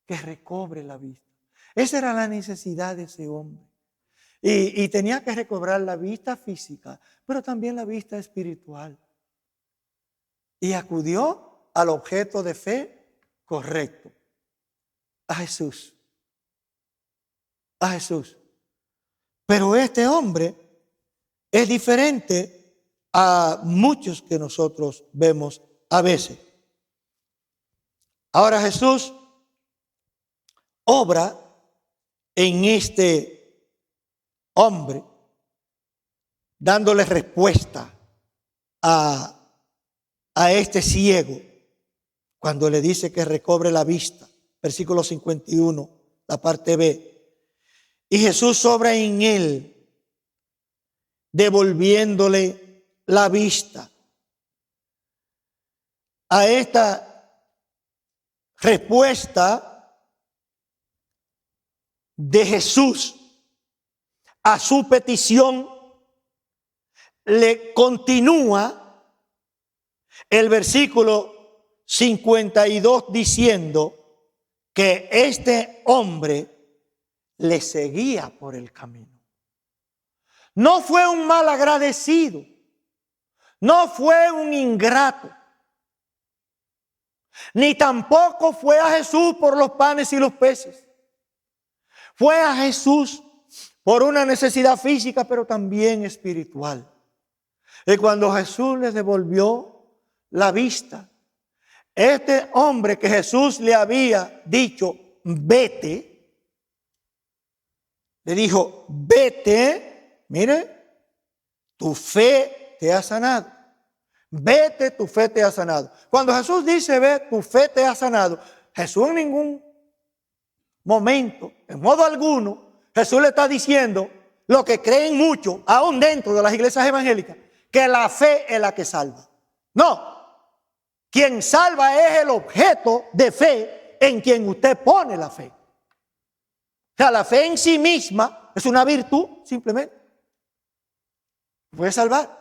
Que recobre la vista. Esa era la necesidad de ese hombre. Y tenía que recobrar la vista física, pero también la vista espiritual. Y acudió al objeto de fe correcto, a Jesús. A Jesús. Pero este hombre es diferente a muchos que nosotros vemos a veces. Ahora Jesús obra en este hombre, dándole respuesta a este ciego, cuando le dice que recobre la vista. Versículo 51, la parte B. Y Jesús obra en él, devolviéndole la vista. A esta respuesta de Jesús a su petición, le continúa el versículo 52 diciendo que este hombre le seguía por el camino. No fue un mal agradecido, no fue un ingrato, ni tampoco fue a Jesús por los panes y los peces. Fue a Jesús por una necesidad física, pero también espiritual. Y cuando Jesús le devolvió la vista, este hombre que Jesús le había dicho, vete, le dijo, vete, mire, tu fe te ha sanado. Vete, tu fe te ha sanado. Cuando Jesús dice, ve, tu fe te ha sanado, Jesús en ningún momento, en modo alguno, Jesús le está diciendo lo que creen mucho, aún dentro de las iglesias evangélicas, que la fe es la que salva. No. Quien salva es el objeto de fe en quien usted pone la fe. O sea, la fe en sí misma es una virtud, simplemente. Puede salvar.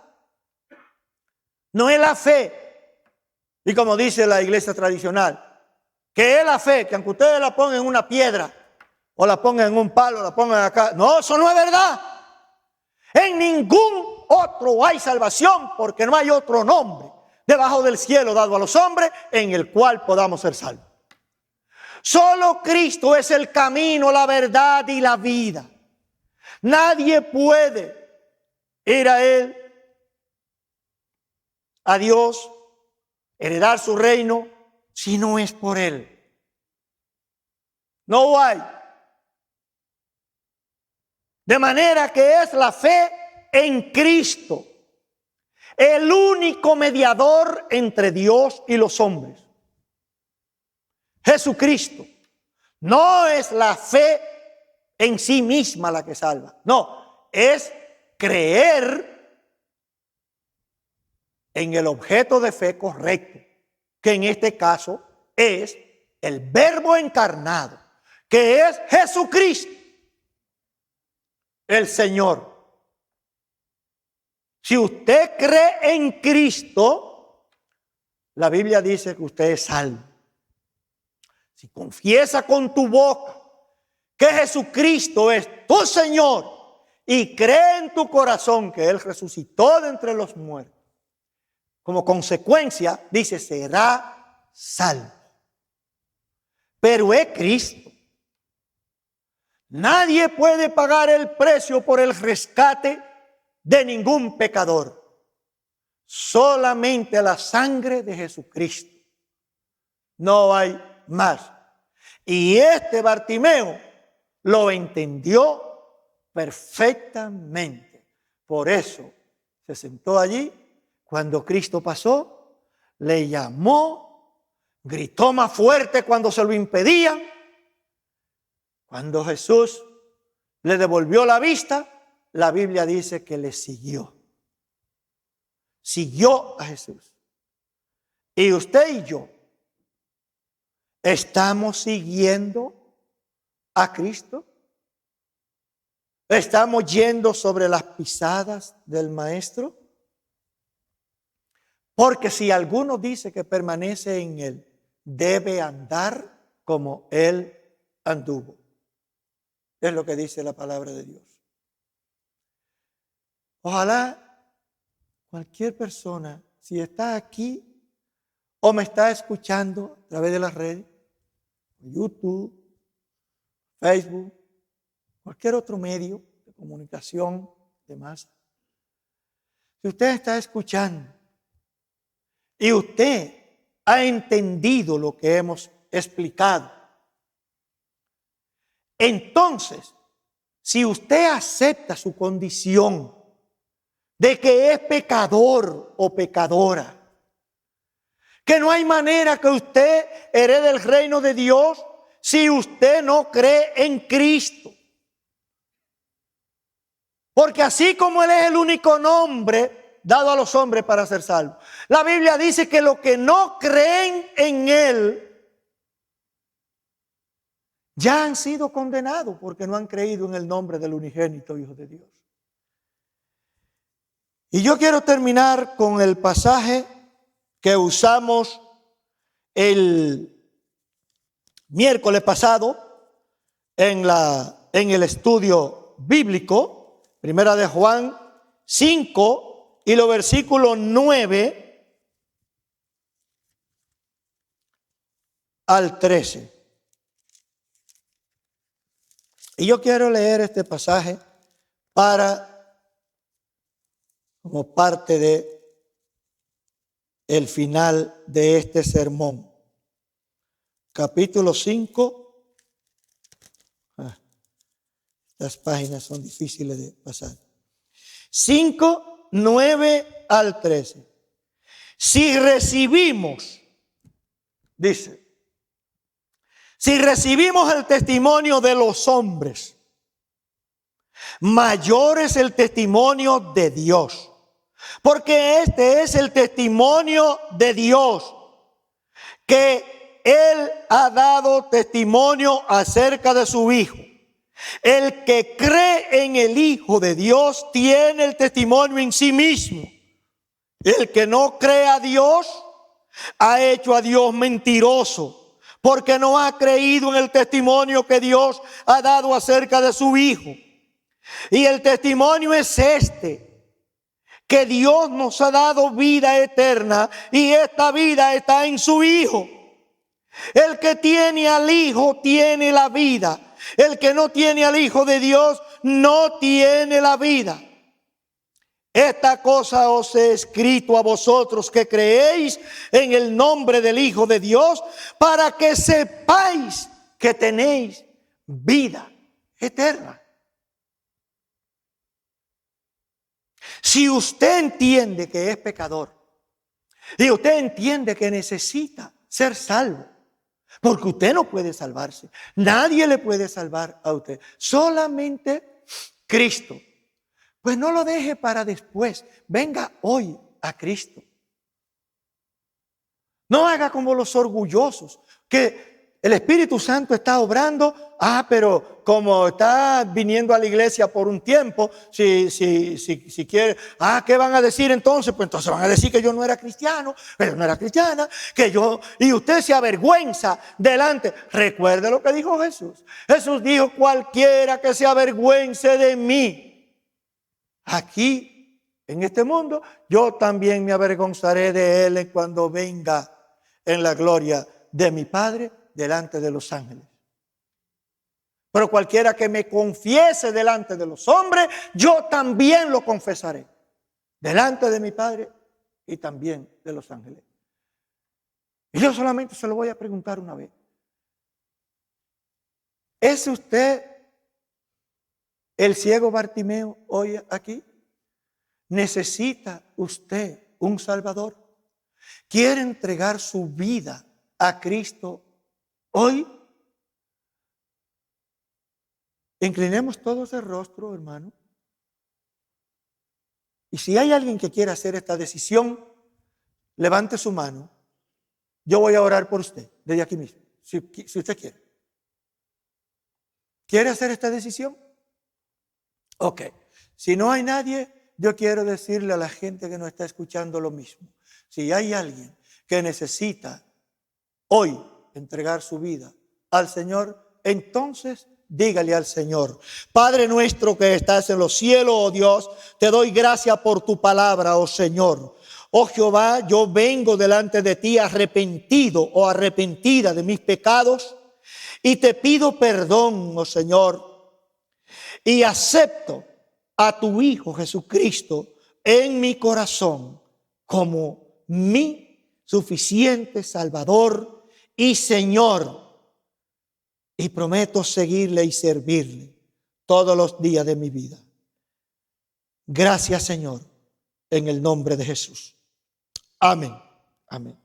No es la fe, y como dice la iglesia tradicional, que es la fe, que aunque ustedes la pongan en una piedra, o la pongan en un palo, la pongan acá. No, eso no es verdad. En ningún otro hay salvación, porque no hay otro nombre debajo del cielo dado a los hombres en el cual podamos ser salvos. Solo Cristo es el camino, la verdad y la vida. Nadie puede ir a Él, a Dios, heredar su reino, si no es por Él. No hay. De manera que es la fe en Cristo, el único mediador entre Dios y los hombres. Jesucristo. No es la fe en sí misma la que salva. No, es creer en el objeto de fe correcto, que en este caso es el Verbo encarnado, que es Jesucristo, el Señor. Si usted cree en Cristo, la Biblia dice que usted es salvo. Si confiesa con tu boca que Jesucristo es tu Señor y cree en tu corazón que Él resucitó de entre los muertos, como consecuencia, dice, será salvo. Pero es Cristo. Nadie puede pagar el precio por el rescate de ningún pecador. Solamente la sangre de Jesucristo. No hay más. Y este Bartimeo lo entendió perfectamente. Por eso se sentó allí. Cuando Cristo pasó, le llamó, gritó más fuerte cuando se lo impedían. Cuando Jesús le devolvió la vista, la Biblia dice que le siguió. Siguió a Jesús. Y usted y yo estamos siguiendo a Cristo. Estamos yendo sobre las pisadas del Maestro. Porque si alguno dice que permanece en Él, debe andar como Él anduvo. Es lo que dice la palabra de Dios. Ojalá cualquier persona, si está aquí o me está escuchando a través de las redes, YouTube, Facebook, cualquier otro medio de comunicación de masa, si usted está escuchando y usted ha entendido lo que hemos explicado, entonces, si usted acepta su condición de que es pecador o pecadora, que no hay manera que usted herede el reino de Dios si usted no cree en Cristo. Porque así como Él es el único nombre dado a los hombres para ser salvos, la Biblia dice que los que no creen en Él ya han sido condenados porque no han creído en el nombre del unigénito Hijo de Dios. Y yo quiero terminar con el pasaje que usamos el miércoles pasado en el estudio bíblico, primera de Juan 5 y los versículos 9 al 13. Y yo quiero leer este pasaje como parte de el final de este sermón. Capítulo 5. Las páginas son difíciles de pasar. 5, 9 al 13. Si recibimos, dice, si recibimos el testimonio de los hombres, mayor es el testimonio de Dios. Porque este es el testimonio de Dios, que Él ha dado testimonio acerca de su Hijo. El que cree en el Hijo de Dios tiene el testimonio en sí mismo. El que no cree a Dios ha hecho a Dios mentiroso, porque no ha creído en el testimonio que Dios ha dado acerca de su Hijo. Y el testimonio es este, que Dios nos ha dado vida eterna y esta vida está en su Hijo. El que tiene al Hijo tiene la vida. El que no tiene al Hijo de Dios no tiene la vida. Esta cosa os he escrito a vosotros que creéis en el nombre del Hijo de Dios, para que sepáis que tenéis vida eterna. Si usted entiende que es pecador y usted entiende que necesita ser salvo, porque usted no puede salvarse, nadie le puede salvar a usted, solamente Cristo. Pues no lo deje para después, venga hoy a Cristo. No haga como los orgullosos, que el Espíritu Santo está obrando, pero como está viniendo a la iglesia por un tiempo, si quiere, ¿qué van a decir entonces? Pues entonces van a decir que yo no era cristiano, que yo no era cristiana, y usted se avergüenza delante. Recuerde lo que dijo Jesús. Jesús dijo: cualquiera que se avergüence de mí aquí en este mundo, yo también me avergonzaré de él cuando venga en la gloria de mi Padre delante de los ángeles. Pero cualquiera que me confiese delante de los hombres, yo también lo confesaré delante de mi Padre y también de los ángeles. Y yo solamente se lo voy a preguntar una vez: ¿es usted el ciego Bartimeo hoy aquí? ¿Necesita usted un Salvador? ¿Quiere entregar su vida a Cristo hoy? Inclinemos todos el rostro, hermano. Y si hay alguien que quiera hacer esta decisión, levante su mano. Yo voy a orar por usted desde aquí mismo, si usted quiere. ¿Quiere hacer esta decisión? Ok. Si no hay nadie, yo quiero decirle a la gente que nos está escuchando lo mismo. Si hay alguien que necesita hoy entregar su vida al Señor, entonces dígale al Señor: Padre nuestro que estás en los cielos, oh Dios, te doy gracias por tu palabra, oh Señor. Oh Jehová, yo vengo delante de ti arrepentido o arrepentida de mis pecados y te pido perdón, oh Señor, y acepto a tu Hijo Jesucristo en mi corazón como mi suficiente Salvador y Señor. Y prometo seguirle y servirle todos los días de mi vida. Gracias, Señor, en el nombre de Jesús. Amén. Amén.